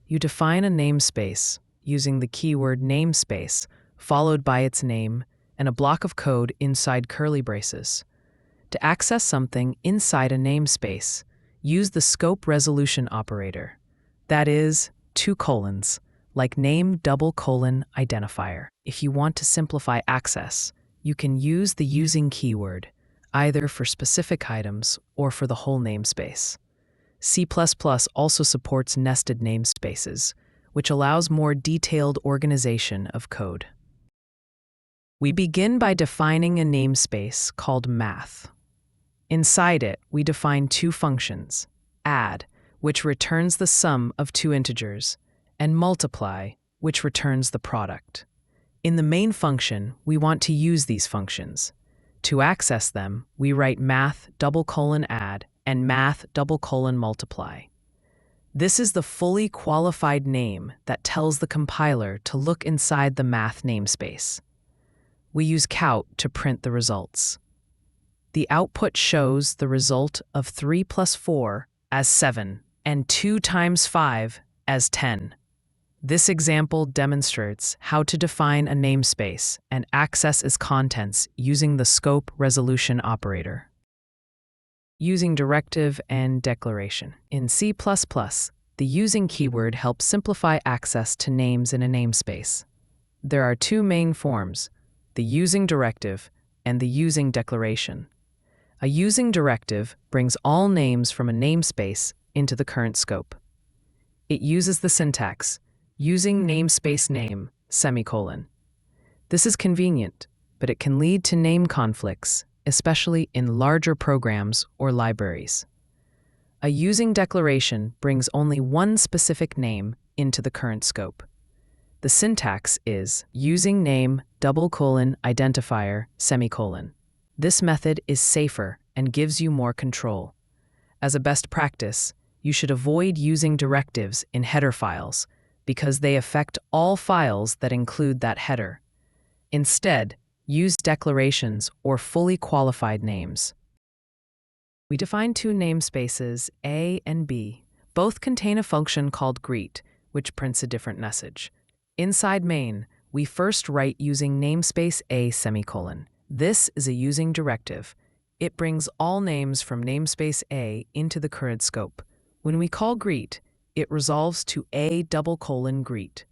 You define a namespace using the keyword namespace, followed by its name, and a block of code inside curly braces. To access something inside a namespace, use the scope resolution operator. That is, 2 colons, like name : identifier. If you want to simplify access, you can use the using keyword, either for specific items or for the whole namespace. C++ also supports nested namespaces, which allows more detailed organization of code. We begin by defining a namespace called math. Inside it, we define two functions, add, which returns the sum of two integers, and multiply, which returns the product. In the main function, we want to use these functions. To access them, we write math:\add and math:\multiply. This is the fully qualified name that tells the compiler to look inside the math namespace. We use count to print the results. The output shows the result of 3 plus 4 as 7 and 2 times 5 as 10. This example demonstrates how to define a namespace and access its contents using the scope resolution operator. Using directive and declaration. In C++, the using keyword helps simplify access to names in a namespace. There are two main forms, the using directive and the using declaration. A using directive brings all names from a namespace into the current scope. It uses the syntax, using namespace name, semicolon. This is convenient, but it can lead to name conflicts, especially in larger programs or libraries. A using declaration brings only one specific name into the current scope. The syntax is using name, identifier, semicolon. This method is safer and gives you more control. As a best practice, you should avoid using directives in header files because they affect all files that include that header. Instead, use declarations or fully qualified names. We define two namespaces, A and B. Both contain a function called greet, which prints a different message. Inside main, we first write using namespace A semicolon. This is a using directive. It brings all names from namespace A into the current scope. When we call greet, it resolves to A:\greet.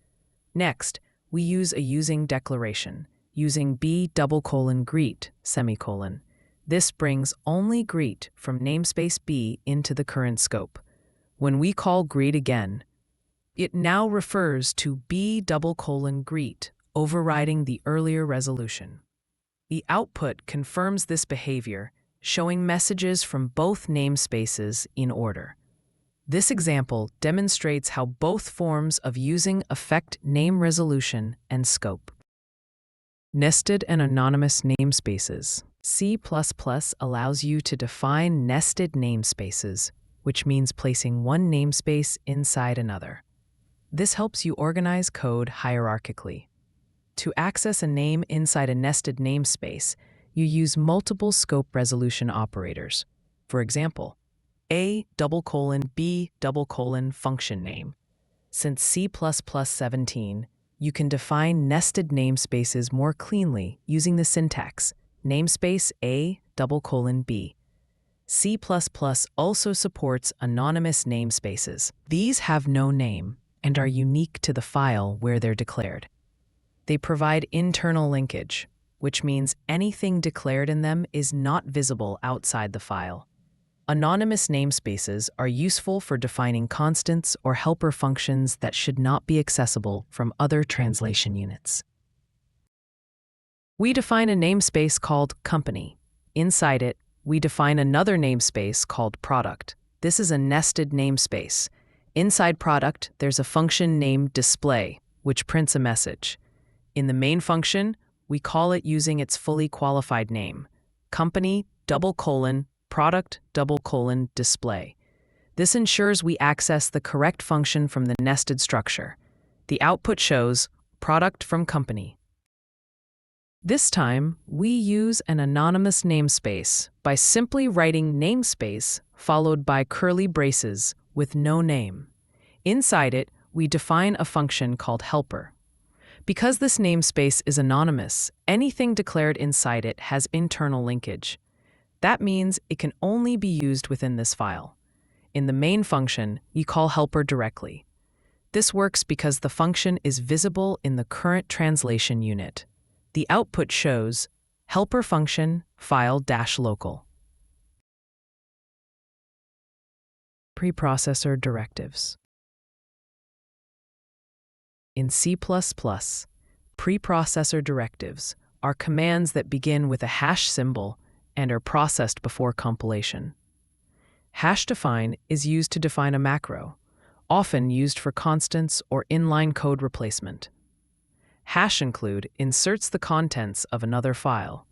Next, we use a using declaration, using B:\greet, semicolon. This brings only greet from namespace B into the current scope. When we call greet again, it now refers to B:\greet, overriding the earlier resolution. The output confirms this behavior, showing messages from both namespaces in order. This example demonstrates how both forms of using affect name resolution and scope. Nested and anonymous namespaces. C++ allows you to define nested namespaces, which means placing one namespace inside another. This helps you organize code hierarchically. To access a name inside a nested namespace, you use multiple scope resolution operators. For example, A:\B: function name. Since C++17, you can define nested namespaces more cleanly using the syntax namespace A:\B. C++ also supports anonymous namespaces. These have no name and are unique to the file where they're declared. They provide internal linkage, which means anything declared in them is not visible outside the file. Anonymous namespaces are useful for defining constants or helper functions that should not be accessible from other translation units. We define a namespace called company. Inside it, we define another namespace called product. This is a nested namespace. Inside product, there's a function named display, which prints a message. In the main function, we call it using its fully qualified name, company:\product:\display. This ensures we access the correct function from the nested structure. The output shows product from company. This time, we use an anonymous namespace by simply writing namespace followed by curly braces with no name. Inside it, we define a function called helper. Because this namespace is anonymous, anything declared inside it has internal linkage. That means it can only be used within this file. In the main function, we call helper directly. This works because the function is visible in the current translation unit. The output shows helper function file-local. Preprocessor directives. In C++, preprocessor directives are commands that begin with a hash symbol and are processed before compilation. Hash-define is used to define a macro, often used for constants or inline code replacement. Hash include inserts the contents of another file.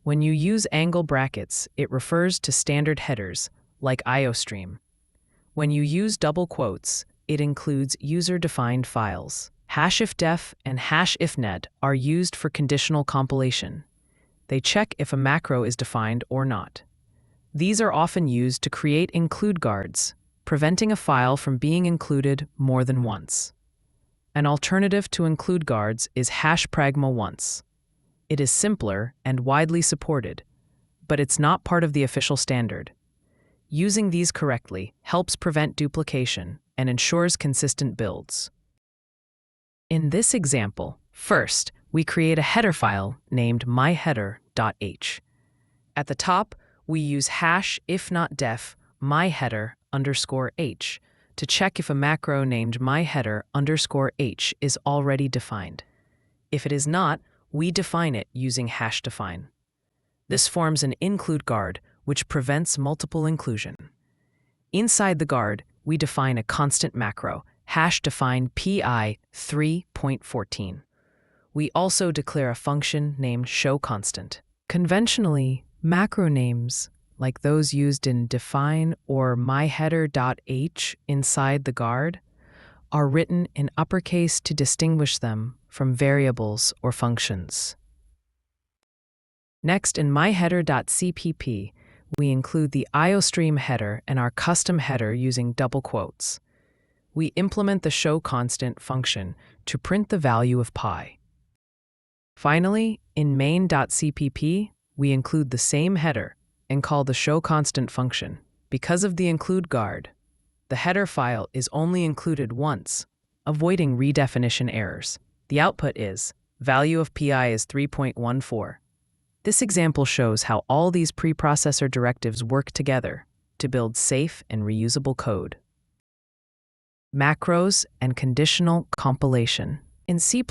When you use angle brackets, it refers to standard headers, like ifstream. When you use double quotes, it includes user-defined files. #ifdef and #ifnet are used for conditional compilation. They check if a macro is defined or not. These are often used to create include guards, preventing a file from being included more than once. An alternative to include guards is #pragma-once. It is simpler and widely supported, but it's not part of the official standard. Using these correctly helps prevent duplication and ensures consistent builds. In this example, first, we create a header file named myheader.h. At the top, we use #ifnotdef myheader_h to check if a macro named myheader_h is already defined. If it is not, we define it using #define. This forms an include guard, which prevents multiple inclusion. Inside the guard, we define a constant macro, #define pi 3.14. We also declare a function named showConstant. Conventionally, macro names, like those used in define or myheader.h inside the guard, are written in uppercase to distinguish them from variables or functions. Next, in myheader.cpp, we include the ifstream header and our custom header using double quotes. We implement the showConstant function to print the value of pi. Finally, in main.cpp, we include the same header and call the showConstant function. Because of the include guard, the header file is only included once, avoiding redefinition errors. The output is value of pi is 3.14. This example shows how all these preprocessor directives work together to build safe and reusable code. Macros and conditional compilation. In C++,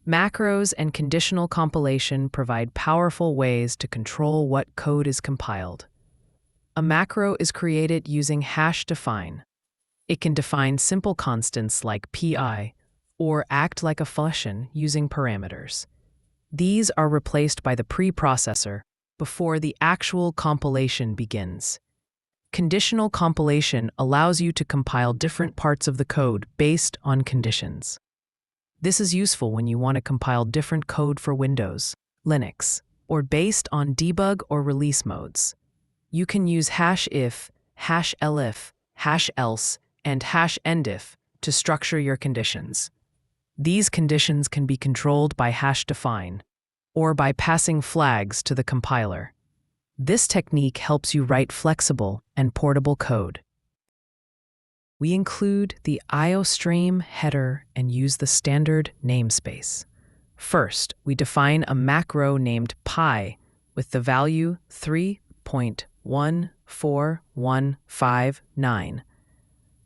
macros and conditional compilation provide powerful ways to control what code is compiled. A macro is created using #define. It can define simple constants like pi or act like a function using parameters. These are replaced by the preprocessor before the actual compilation begins. Conditional compilation allows you to compile different parts of the code based on conditions. This is useful when you want to compile different code for Windows, Linux, or based on debug or release modes. You can use #if, #elif, #else, and #endif to structure your conditions. These conditions can be controlled by #define or by passing flags to the compiler. This technique helps you write flexible and portable code. We include the ifstream header and use the standard namespace. First, we define a macro named pi with the value 3.14159.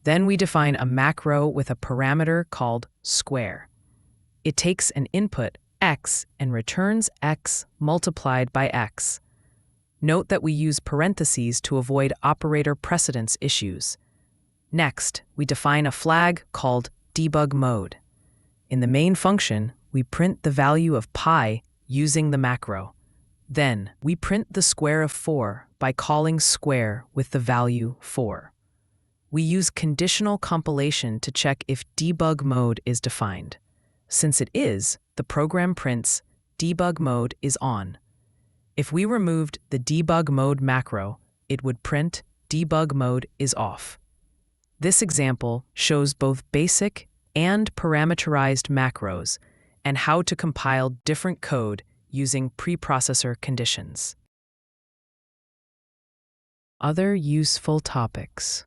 Then we define a macro with a parameter called square. It takes an input x and returns x multiplied by x. Note that we use parentheses to avoid operator precedence issues. Next, we define a flag called debug mode. In the main function, we print the value of pi using the macro. Then, we print the square of 4 by calling square with the value 4. We use conditional compilation to check if debug mode is defined. Since it is, the program prints debug mode is on. If we removed the debug mode macro, it would print debug mode is off. This example shows both basic and parameterized macros and how to compile different code using preprocessor conditions. Other useful topics.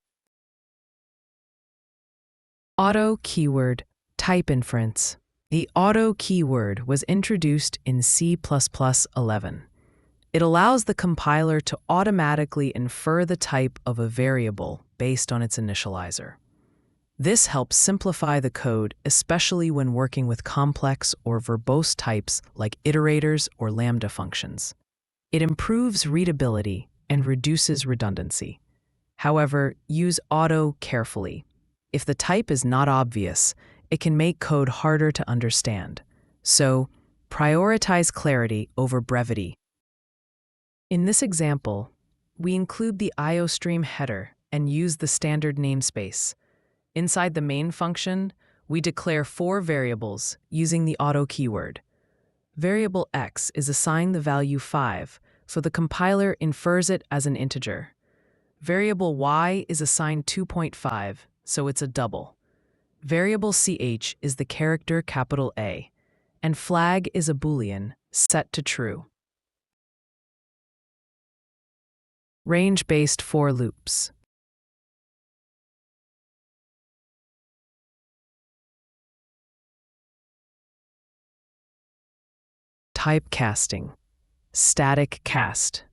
Auto keyword type inference. The auto keyword was introduced in C++11. It allows the compiler to automatically infer the type of a variable based on its initializer. This helps simplify the code, especially when working with complex or verbose types like iterators or lambda functions. It improves readability and reduces redundancy. However, use auto carefully. If the type is not obvious, it can make code harder to understand. So, prioritize clarity over brevity. In this example, we include the ifstream header and use the standard namespace. Inside the main function, we declare 4 variables using the auto keyword. Variable x is assigned the value 5, so the compiler infers it as an integer. Variable y is assigned 2.5, so it's a double. Variable ch is the character capital A, and flag is a boolean set to true. Range-based for loops. Typecasting. Static cast.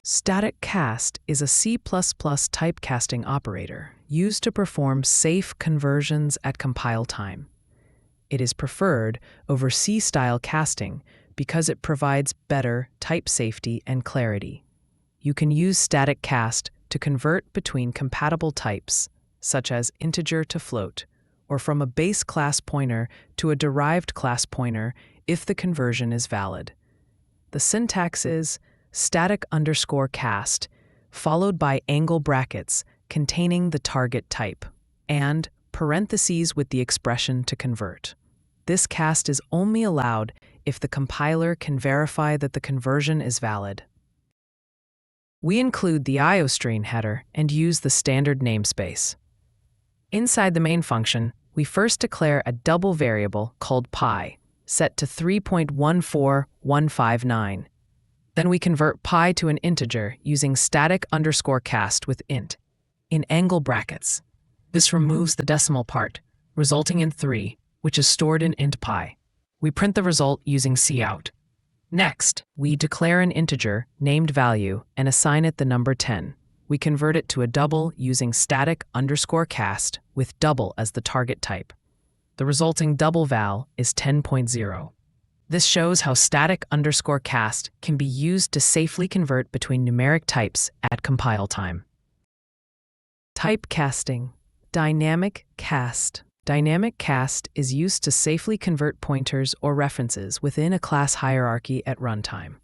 Static cast is a C++ typecasting operator used to perform safe conversions at compile time. It is preferred over C-style casting because it provides better type safety and clarity. You can use static cast to convert between compatible types, such as integer to float, or from a base class pointer to a derived class pointer if the conversion is valid. The syntax is static_cast, followed by angle brackets containing the target type, and parentheses with the expression to convert. This cast is only allowed if the compiler can verify that the conversion is valid. We include the ifstream header and use the standard namespace. Inside the main function, we first declare a double variable called pi, set to 3.14159. Then we convert pi to an integer using static_cast with int in angle brackets. This removes the decimal part, resulting in 3, which is stored in int pi. We print the result using cout. Next, we declare an integer named value and assign it the number 10. We convert it to a double using static_cast with double as the target type. The resulting double val is 10.0. This shows how static_cast can be used to safely convert between numeric types at compile time. Typecasting. Dynamic cast. Dynamic cast is used to safely convert pointers or references within a class hierarchy at runtime.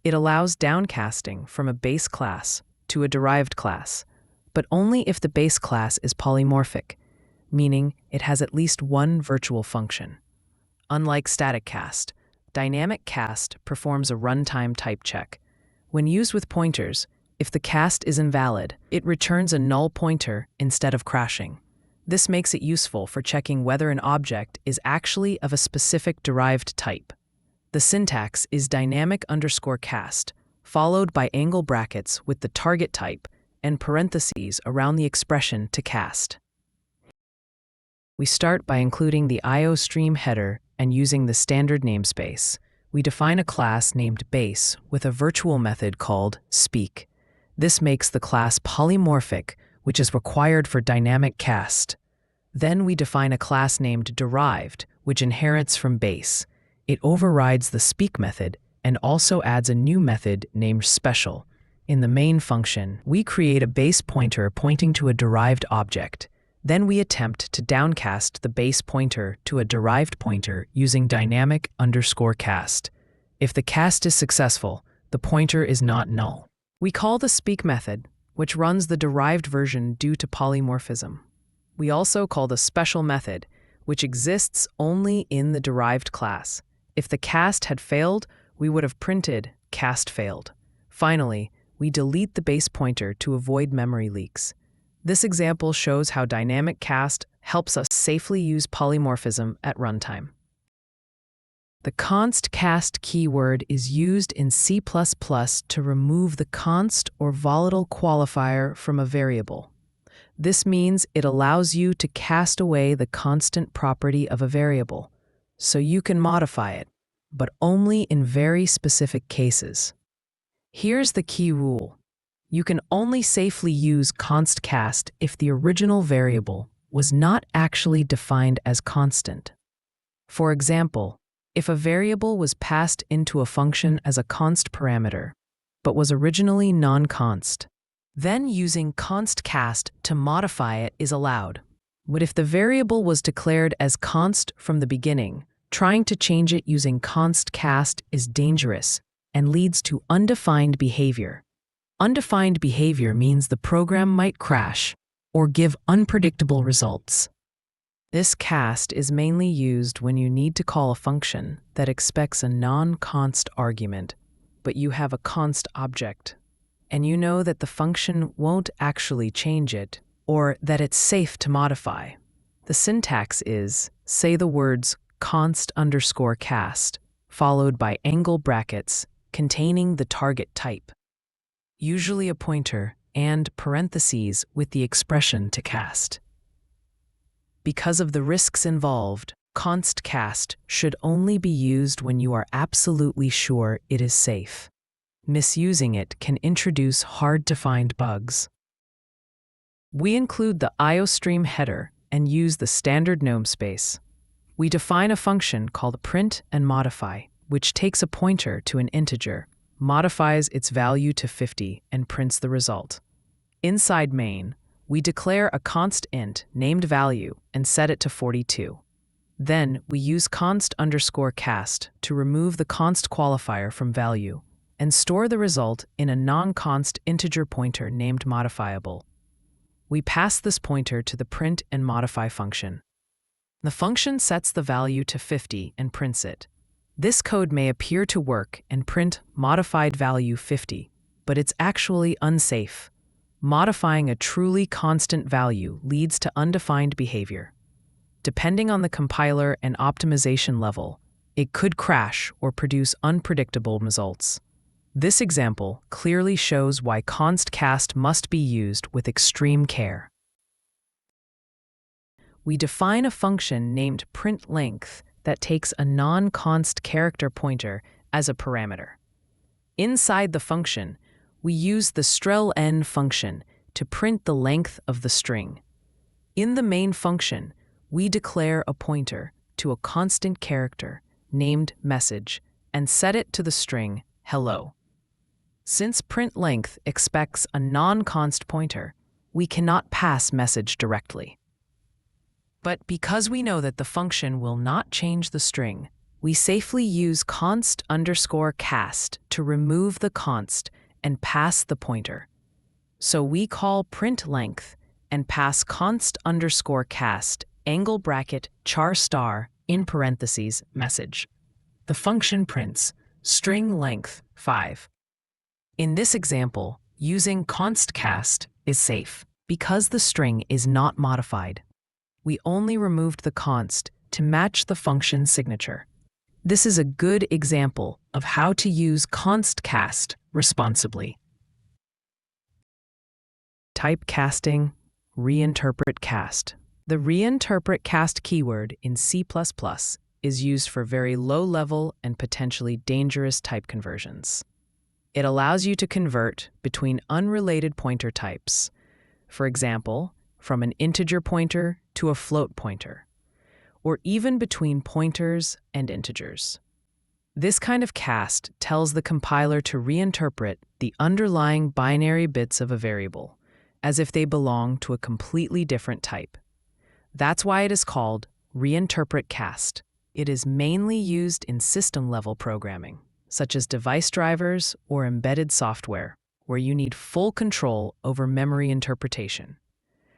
It allows downcasting from a base class to a derived class, but only if the base class is polymorphic, meaning it has at least one virtual function. Unlike static cast, dynamic cast performs a runtime type check. When used with pointers, if the cast is invalid, it returns a null pointer instead of crashing. This makes it useful for checking whether an object is actually of a specific derived type. The syntax is dynamic_cast, followed by angle brackets with the target type and parentheses around the expression to cast. We start by including the ifstream header and using the standard namespace. We define a class named base with a virtual method called speak. This makes the class polymorphic, which is required for dynamic cast. Then we define a class named derived, which inherits from base. It overrides the speak method and also adds a new method named special. In the main function, we create a base pointer pointing to a derived object. Then we attempt to downcast the base pointer to a derived pointer using dynamic_cast. If the cast is successful, the pointer is not null. We call the speak method, which runs the derived version due to polymorphism. We also call the special method, which exists only in the derived class. If the cast had failed, we would have printed cast failed. Finally, we delete the base pointer to avoid memory leaks. This example shows how dynamic cast helps us safely use polymorphism at runtime. The const cast keyword is used in C++ to remove the const or volatile qualifier from a variable. This means it allows you to cast away the constant property of a variable. so you can modify it, but only in very specific cases. Here's the key rule. You can only safely use const cast if the original variable was not actually defined as constant. For example, if a variable was passed into a function as a const parameter, but was originally non-const, then using const cast to modify it is allowed. But if the variable was declared as const from the beginning, trying to change it using const cast is dangerous and leads to undefined behavior. Undefined behavior means the program might crash or give unpredictable results. This cast is mainly used when you need to call a function that expects a non-const argument, but you have a const object, and you know that the function won't actually change it, or that it's safe to modify. The syntax is, say the words const_cast, followed by angle brackets containing the target type, usually a pointer, and parentheses with the expression to cast. Because of the risks involved, const cast should only be used when you are absolutely sure it is safe. Misusing it can introduce hard-to-find bugs. We include the ifstream header and use the standard namespace. We define a function called print and modify, which takes a pointer to an integer, modifies its value to 50, and prints the result. Inside main, we declare a const int named value and set it to 42. Then we use const_cast to remove the const qualifier from value and store the result in a non-const integer pointer named modifiable. We pass this pointer to the print and modify function. The function sets the value to 50 and prints it. This code may appear to work and print modified value 50, but it's actually unsafe. Modifying a truly constant value leads to undefined behavior. Depending on the compiler and optimization level, it could crash or produce unpredictable results. This example clearly shows why const cast must be used with extreme care. We define a function named printLength that takes a non-const character pointer as a parameter. Inside the function, we use the strlen function to print the length of the string. In the main function, we declare a pointer to a constant character named message and set it to the string hello. Since printLength expects a non-const pointer, we cannot pass message directly. But because we know that the function will not change the string, we safely use const_cast to remove the const and pass the pointer. So we call printLength and pass const_cast angle bracket char star in parentheses message. The function prints string length 5. In this example, using const cast is safe because the string is not modified. We only removed the const to match the function signature. This is a good example of how to use const cast responsibly. Typecasting, reinterpret cast. The reinterpret cast keyword in C++ is used for very low-level and potentially dangerous type conversions. It allows you to convert between unrelated pointer types, for example, from an integer pointer to a float pointer, or even between pointers and integers. This kind of cast tells the compiler to reinterpret the underlying binary bits of a variable, as if they belong to a completely different type. That's why it is called reinterpret cast. It is mainly used in system-level programming, such as device drivers or embedded software, where you need full control over memory interpretation.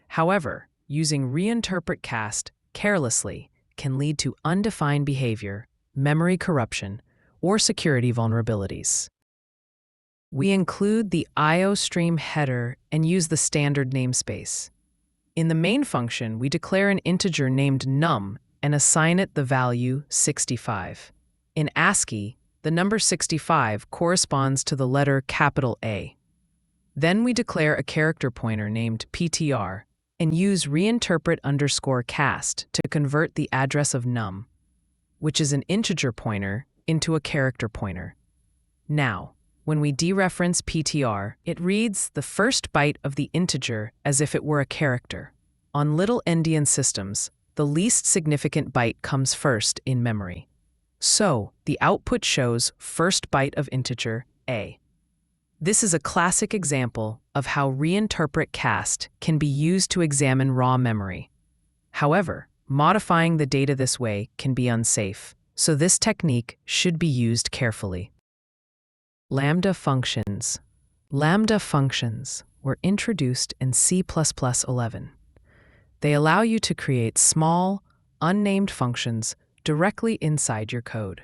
However, using reinterpret cast carelessly can lead to undefined behavior, memory corruption, or security vulnerabilities. We include the ifstream header and use the standard namespace. In the main function, we declare an integer named num and assign it the value 65. In ASCII, the number 65 corresponds to the letter capital A. Then we declare a character pointer named ptr and use reinterpret_cast to convert the address of num. which is an integer pointer, into a character pointer. Now, when we dereference PTR, it reads the first byte of the integer as if it were a character. On little endian systems, the least significant byte comes first in memory. So, the output shows first byte of integer A. This is a classic example of how reinterpret cast can be used to examine raw memory. However, modifying the data this way can be unsafe, so this technique should be used carefully. Lambda functions. Lambda functions were introduced in C++11. They allow you to create small, unnamed functions directly inside your code.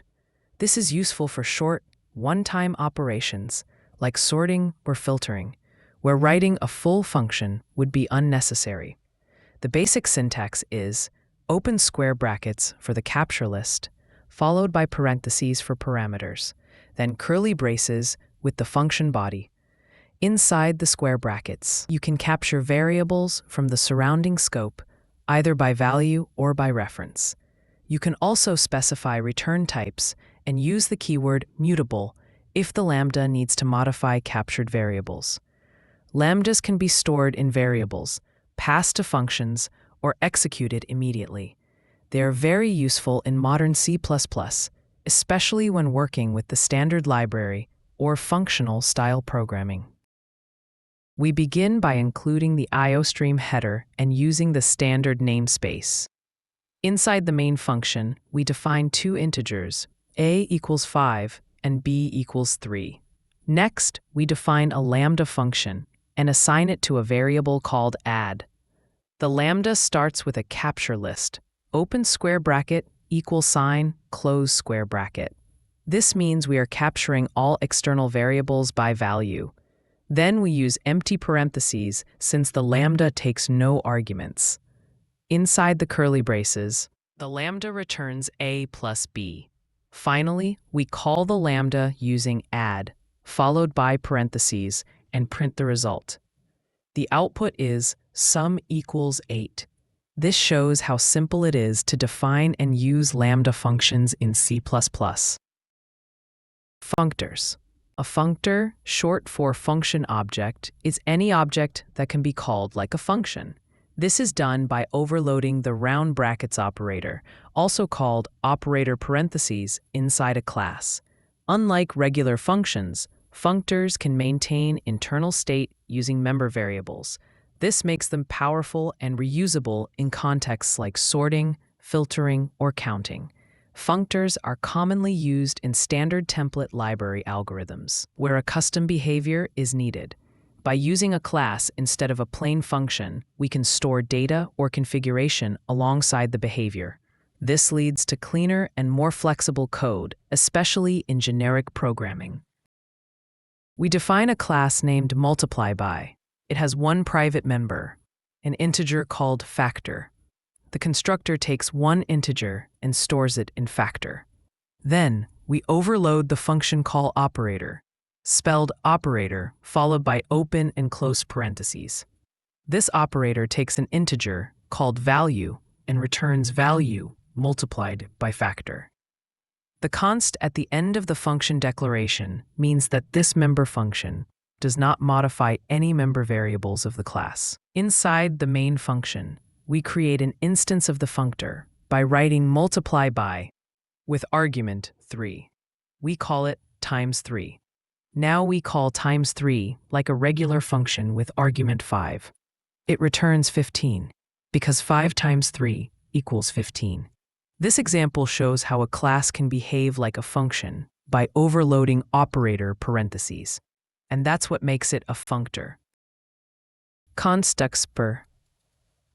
This is useful for short, one-time operations like sorting or filtering, where writing a full function would be unnecessary. The basic syntax is open square brackets for the capture list, followed by parentheses for parameters, then curly braces with the function body. Inside the square brackets, you can capture variables from the surrounding scope, either by value or by reference. You can also specify return types and use the keyword mutable if the lambda needs to modify captured variables. Lambdas can be stored in variables, passed to functions, or executed immediately. They are very useful in modern C++, especially when working with the standard library or functional style programming. We begin by including the ifstream header and using the standard namespace. Inside the main function, we define two integers, a equals 5 and b equals 3. Next, we define a lambda function and assign it to a variable called add. The lambda starts with a capture list, open square bracket, equal sign, close square bracket. This means we are capturing all external variables by value. Then we use empty parentheses since the lambda takes no arguments. Inside the curly braces, the lambda returns a plus b. Finally, we call the lambda using add, followed by parentheses, and print the result. The output is sum equals 8. This shows how simple it is to define and use lambda functions in C++. Functors. A functor, short for function object, is any object that can be called like a function. This is done by overloading the round brackets operator, also called operator parentheses, inside a class. Unlike regular functions, functors can maintain internal state using member variables. This makes them powerful and reusable in contexts like sorting, filtering, or counting. Functors are commonly used in standard template library algorithms, where a custom behavior is needed. By using a class instead of a plain function, we can store data or configuration alongside the behavior. This leads to cleaner and more flexible code, especially in generic programming. We define a class named multiplyBy. It has one private member, an integer called factor. The constructor takes one integer and stores it in factor. Then, we overload the function call operator, spelled operator followed by open and close parentheses. This operator takes an integer called value and returns value multiplied by factor. The const at the end of the function declaration means that this member function does not modify any member variables of the class. Inside the main function, we create an instance of the functor by writing multiplyBy with argument 3. We call it times3. Now we call times3 like a regular function with argument 5. It returns 15, because 5 times 3 equals 15. This example shows how a class can behave like a function by overloading operator parentheses. And that's what makes it a functor. Constructors.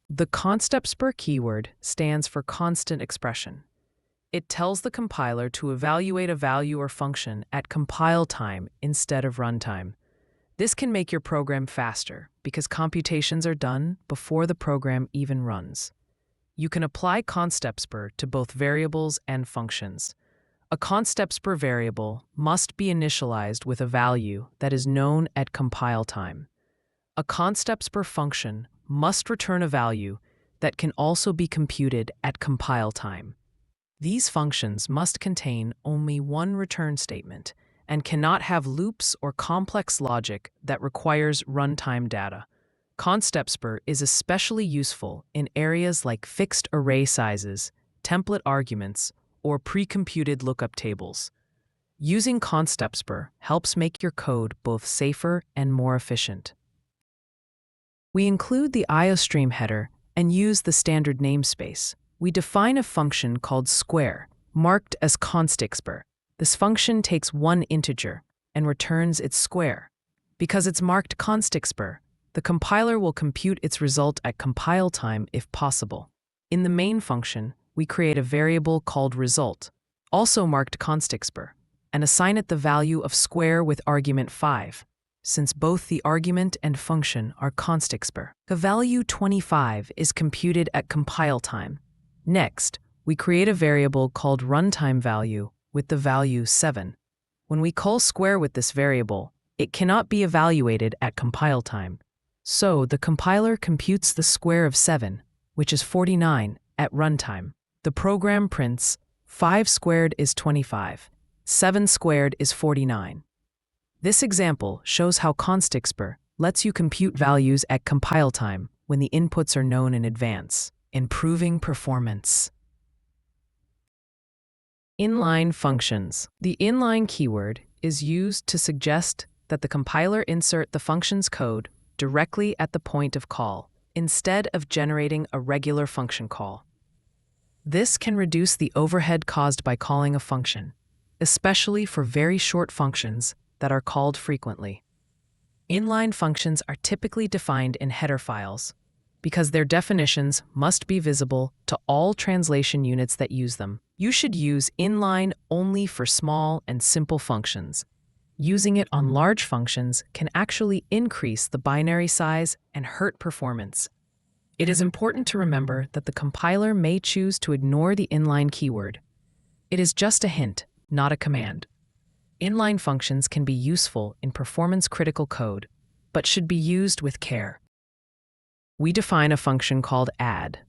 The constructors keyword stands for constant expression. It tells the compiler to evaluate a value or function at compile time instead of runtime. This can make your program faster because computations are done before the program even runs. You can apply constructors to both variables and functions. A constructor variable must be initialized with a value that is known at compile time. A constructor function must return a value that can also be computed at compile time. These functions must contain only one return statement and cannot have loops or complex logic that requires runtime data. Constructors is especially useful in areas like fixed array sizes, template arguments, or pre-computed lookup tables. Using Constructors helps make your code both safer and more efficient. We include the ifstream header and use the standard namespace. We define a function called square, marked as Constructors. This function takes one integer and returns its square. Because it's marked Constructors, the compiler will compute its result at compile time if possible. In the main function, we create a variable called result, also marked Constructors, and assign it the value of square with argument 5, since both the argument and function are Constructors. The value 25 is computed at compile time. Next, we create a variable called runtime value with the value 7. When we call square with this variable, it cannot be evaluated at compile time. So the compiler computes the square of 7, which is 49, at runtime. The program prints 5 squared is 25, 7 squared is 49. This example shows how Constructors lets you compute values at compile time when the inputs are known in advance, improving performance. Inline functions. The inline keyword is used to suggest that the compiler insert the function's code directly at the point of call, instead of generating a regular function call. This can reduce the overhead caused by calling a function, especially for very short functions that are called frequently. Inline functions are typically defined in header files because their definitions must be visible to all translation units that use them. You should use inline only for small and simple functions. Using it on large functions can actually increase the binary size and hurt performance. It is important to remember that the compiler may choose to ignore the inline keyword. It is just a hint, not a command. Inline functions can be useful in performance-critical code, but should be used with care. We define a function called add,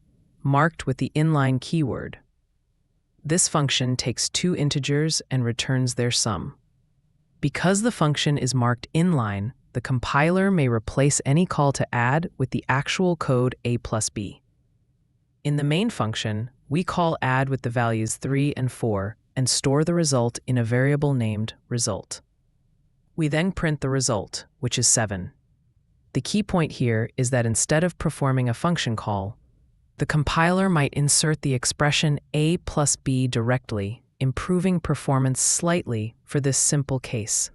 marked with the inline keyword. This function takes two integers and returns their sum. Because the function is marked inline, the compiler may replace any call to add with the actual code a plus b. In the main function, we call add with the values 3 and 4 and store the result in a variable named result. We then print the result, which is 7. The key point here is that instead of performing a function call, the compiler might insert the expression a plus b directly, improving performance slightly for this simple case.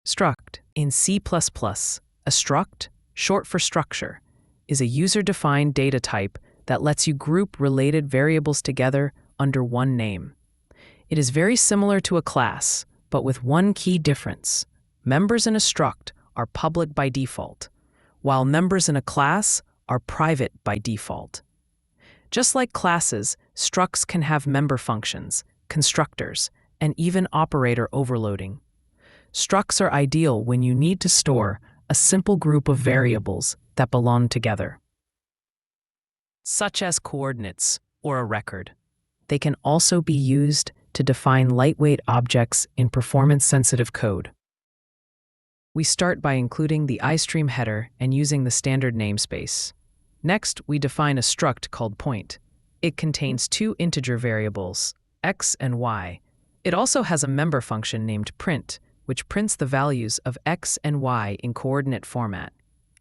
Struct. In C++, a struct, short for structure, is a user-defined data type that lets you group related variables together under one name. It is very similar to a class, but with one key difference. Members in a struct are public by default, while members in a class are private by default. Just like classes, structs can have member functions, constructors, and even operator overloading. Structs are ideal when you need to store a simple group of variables that belong together, such as coordinates or a record. They can also be used to define lightweight objects in performance-sensitive code. We start by including the ifstream header and using the standard namespace. Next, we define a struct called point. It contains two integer variables, x and y. It also has a member function named print, which prints the values of x and y in coordinate format.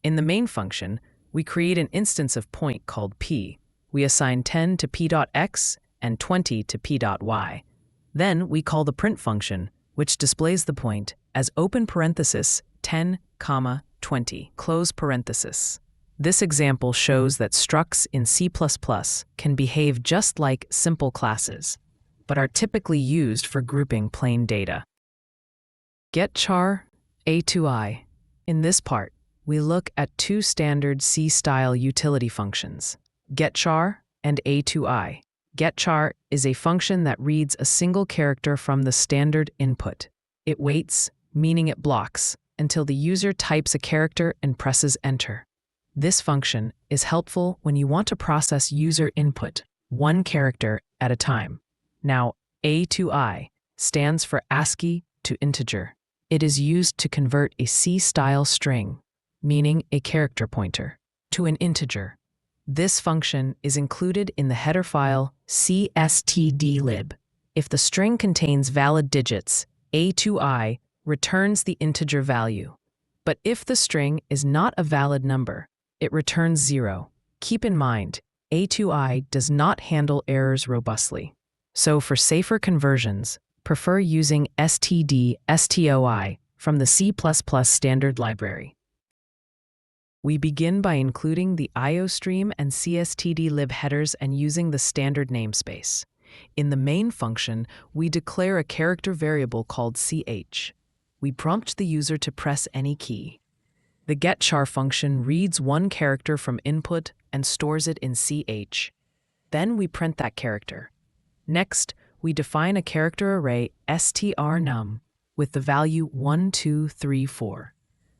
In the main function, we create an instance of point called p. We assign 10 to p.x and 20 to p.y. Then we call the print function, which displays the point as open parenthesis 10, 20, close parenthesis. This example shows that structs in C++ can behave just like simple classes, but are typically used for grouping plain data. GetChar, A2I. In this part, we look at two standard C-style utility functions, getChar and A2I. GetChar is a function that reads a single character from the standard input. It waits, meaning it blocks, until the user types a character and presses enter. This function is helpful when you want to process user input one character at a time. Now, A to I stands for ASCII to integer. It is used to convert a C-style string, meaning a character pointer, to an integer. This function is included in the header file cstdlib. If the string contains valid digits, A to I returns the integer value. But if the string is not a valid number, it returns 0. Keep in mind, A to I does not handle errors robustly. So for safer conversions, prefer using std_stoi from the C++ standard library. We begin by including the ifstream and cstdlib headers and using the standard namespace. In the main function, we declare a character variable called ch. We prompt the user to press any key. The getChar function reads one character from input and stores it in ch. Then we print that character. Next, we define a character array strnum with the value 1, 2, 3, 4.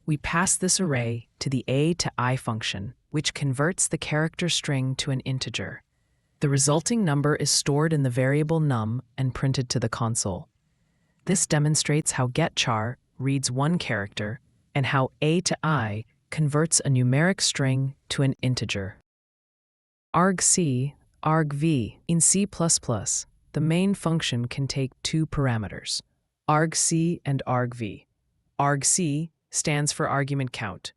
We pass this array to the A to I function, which converts the character string to an integer. The resulting number is stored in the variable num and printed to the console. This demonstrates how getChar reads one character and how A to I converts a numeric string to an integer. argc, argv. In C++, the main function can take two parameters, argc and argv. argc stands for argument count.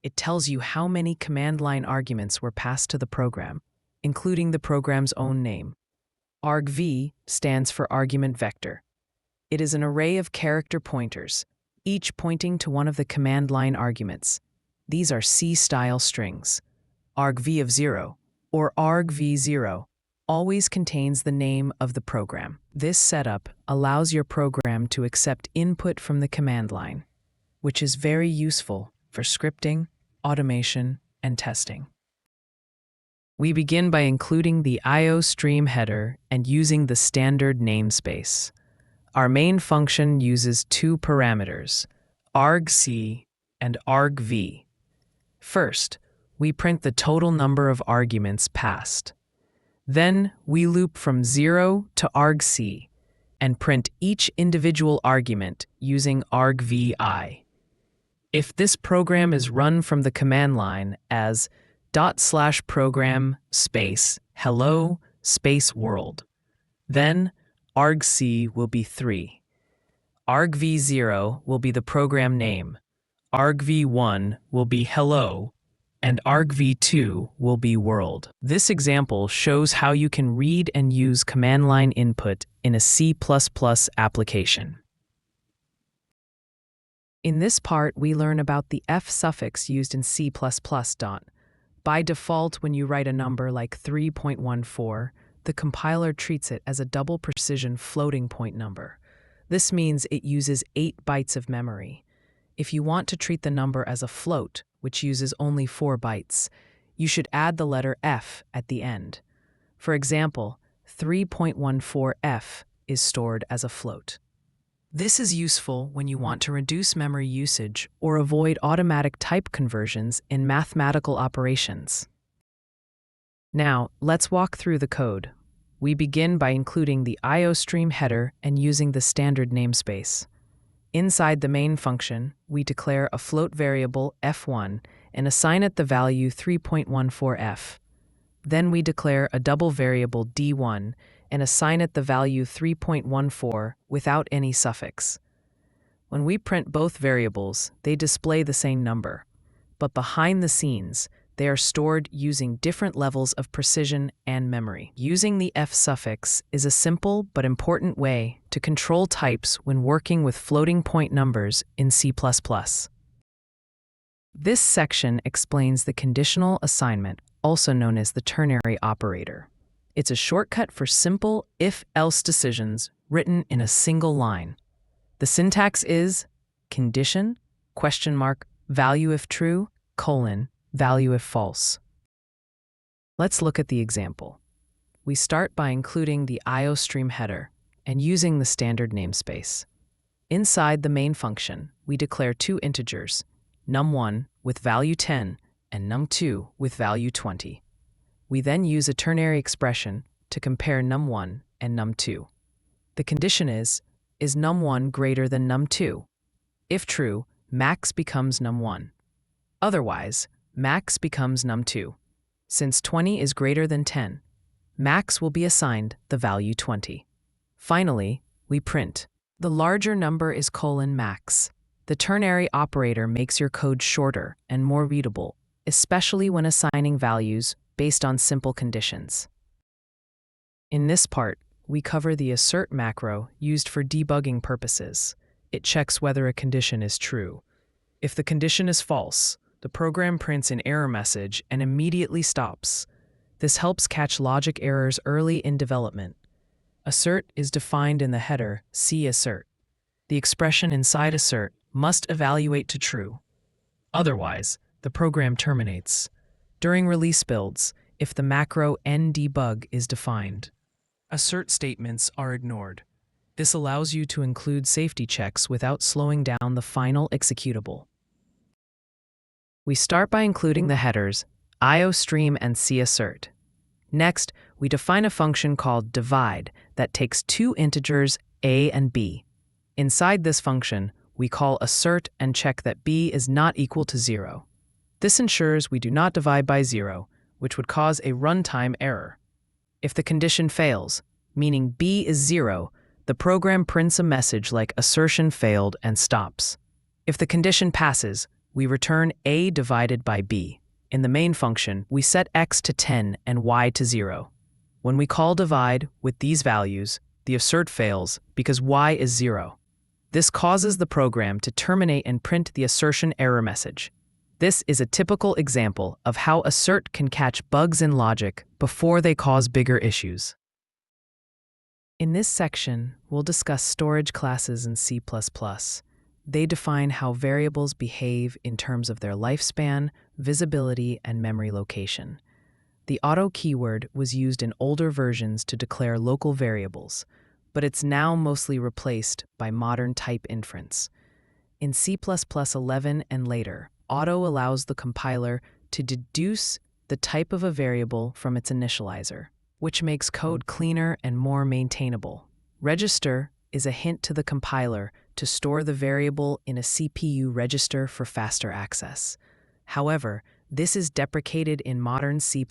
It tells you how many command line arguments were passed to the program, including the program's own name. argv stands for argument vector. It is an array of character pointers, each pointing to one of the command line arguments. These are C-style strings. argv of 0, or argv0, always contains the name of the program. This setup allows your program to accept input from the command line, which is very useful for scripting, automation, and testing. We begin by including the ifstream header and using the standard namespace. Our main function uses two parameters, argc and argv. First, we print the total number of arguments passed. Then we loop from 0 to argc and print each individual argument using argvi. If this program is run from the command line as /program hello world, then argc will be 3. argv0 will be the program name, argv1 will be hello, and argv2 will be world. This example shows how you can read and use command line input in a C++ application. In this part, we learn about the f suffix used in C++. By default, when you write a number like 3.14, the compiler treats it as a double precision floating point number. This means it uses 8 bytes of memory. If you want to treat the number as a float, which uses only 4 bytes, you should add the letter f at the end. For example, 3.14f is stored as a float. This is useful when you want to reduce memory usage or avoid automatic type conversions in mathematical operations. Now, let's walk through the code. We begin by including the ifstream header and using the standard namespace. Inside the main function, we declare a float variable f1 and assign it the value 3.14f. Then we declare a double variable d1 and assign it the value 3.14 without any suffix. When we print both variables, they display the same number, but behind the scenes, they are stored using different levels of precision and memory. Using the f suffix is a simple but important way to control types when working with floating point numbers in C++. This section explains the conditional assignment, also known as the ternary operator. It's a shortcut for simple if-else decisions written in a single line. The syntax is condition, ? value if true, : value if false. Let's look at the example. We start by including the ifstream header and using the standard namespace. Inside the main function, we declare two integers, num1 with value 10 and num2 with value 20. We then use a ternary expression to compare num1 and num2. The condition is num1 greater than num2? If true, max becomes num1. Otherwise, max becomes num2. Since 20 is greater than 10, max will be assigned the value 20. Finally, we print. The larger number is max. The ternary operator makes your code shorter and more readable, especially when assigning values based on simple conditions. In this part, we cover the assert macro used for debugging purposes. It checks whether a condition is true. If the condition is false, the program prints an error message and immediately stops. This helps catch logic errors early in development. Assert is defined in the header assert. The expression inside assert must evaluate to true. Otherwise, the program terminates. During release builds, if the macro ndebug is defined, assert statements are ignored. This allows you to include safety checks without slowing down the final executable. We start by including the headers ifstream and assert. Next, we define a function called divide that takes two integers a and b. Inside this function, we call assert and check that b is not equal to 0. This ensures we do not divide by 0, which would cause a runtime error. If the condition fails, meaning b is 0, the program prints a message like assertion failed and stops. If the condition passes, we return a divided by b. In the main function, we set x to 10 and y to 0. When we call divide with these values, the assert fails because y is 0. This causes the program to terminate and print the assertion error message. This is a typical example of how assert can catch bugs in logic before they cause bigger issues. In this section, we'll discuss storage classes in C++. They define how variables behave in terms of their lifespan, visibility, and memory location. The auto keyword was used in older versions to declare local variables, but it's now mostly replaced by modern type inference. In C++ 11 and later, auto allows the compiler to deduce the type of a variable from its initializer, which makes code cleaner and more maintainable. Register is a hint to the compiler to store the variable in a CPU register for faster access. However, this is deprecated in modern C++.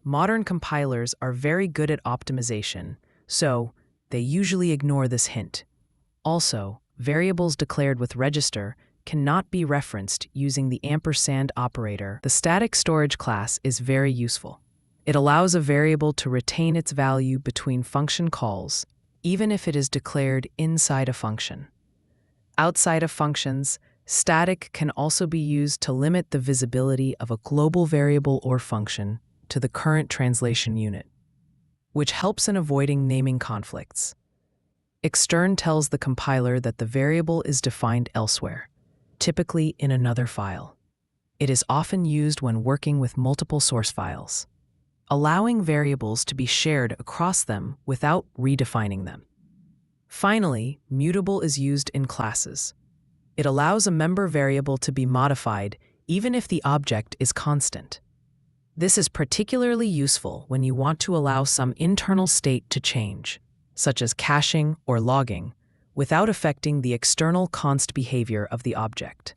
Modern compilers are very good at optimization, so they usually ignore this hint. Also, variables declared with register cannot be referenced using the ampersand operator. The static storage class is very useful. It allows a variable to retain its value between function calls, even if it is declared inside a function. Outside of functions, static can also be used to limit the visibility of a global variable or function to the current translation unit, which helps in avoiding naming conflicts. Extern tells the compiler that the variable is defined elsewhere, typically in another file. It is often used when working with multiple source files, allowing variables to be shared across them without redefining them. Finally, mutable is used in classes. It allows a member variable to be modified even if the object is constant. This is particularly useful when you want to allow some internal state to change, such as caching or logging, without affecting the external const behavior of the object.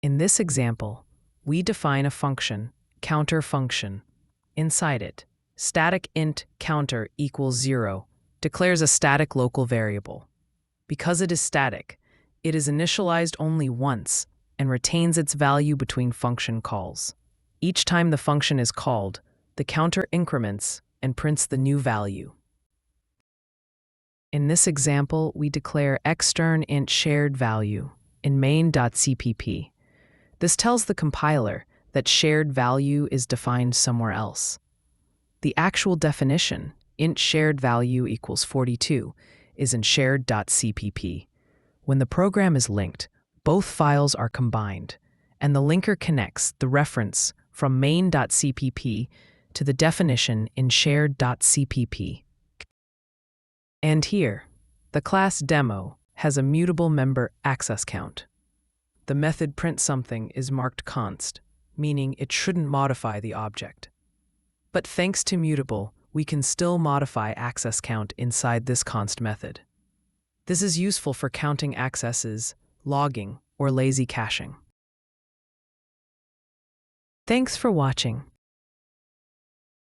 In this example, we define a function, counter function. Inside it, static int counter equals 0 declares a static local variable. Because it is static, it is initialized only once and retains its value between function calls. Each time the function is called, the counter increments and prints the new value. In this example, we declare extern int shared value in main.cpp. This tells the compiler that shared value is defined somewhere else. The actual definition, int shared value equals 42, is in shared.cpp. When the program is linked, both files are combined, and the linker connects the reference from main.cpp to the definition in shared.cpp. And here, the class demo has a mutable member access count. The method print something is marked const, meaning it shouldn't modify the object. But thanks to mutable, we can still modify access count inside this const method. This is useful for counting accesses, logging, or lazy caching. Thanks for watching.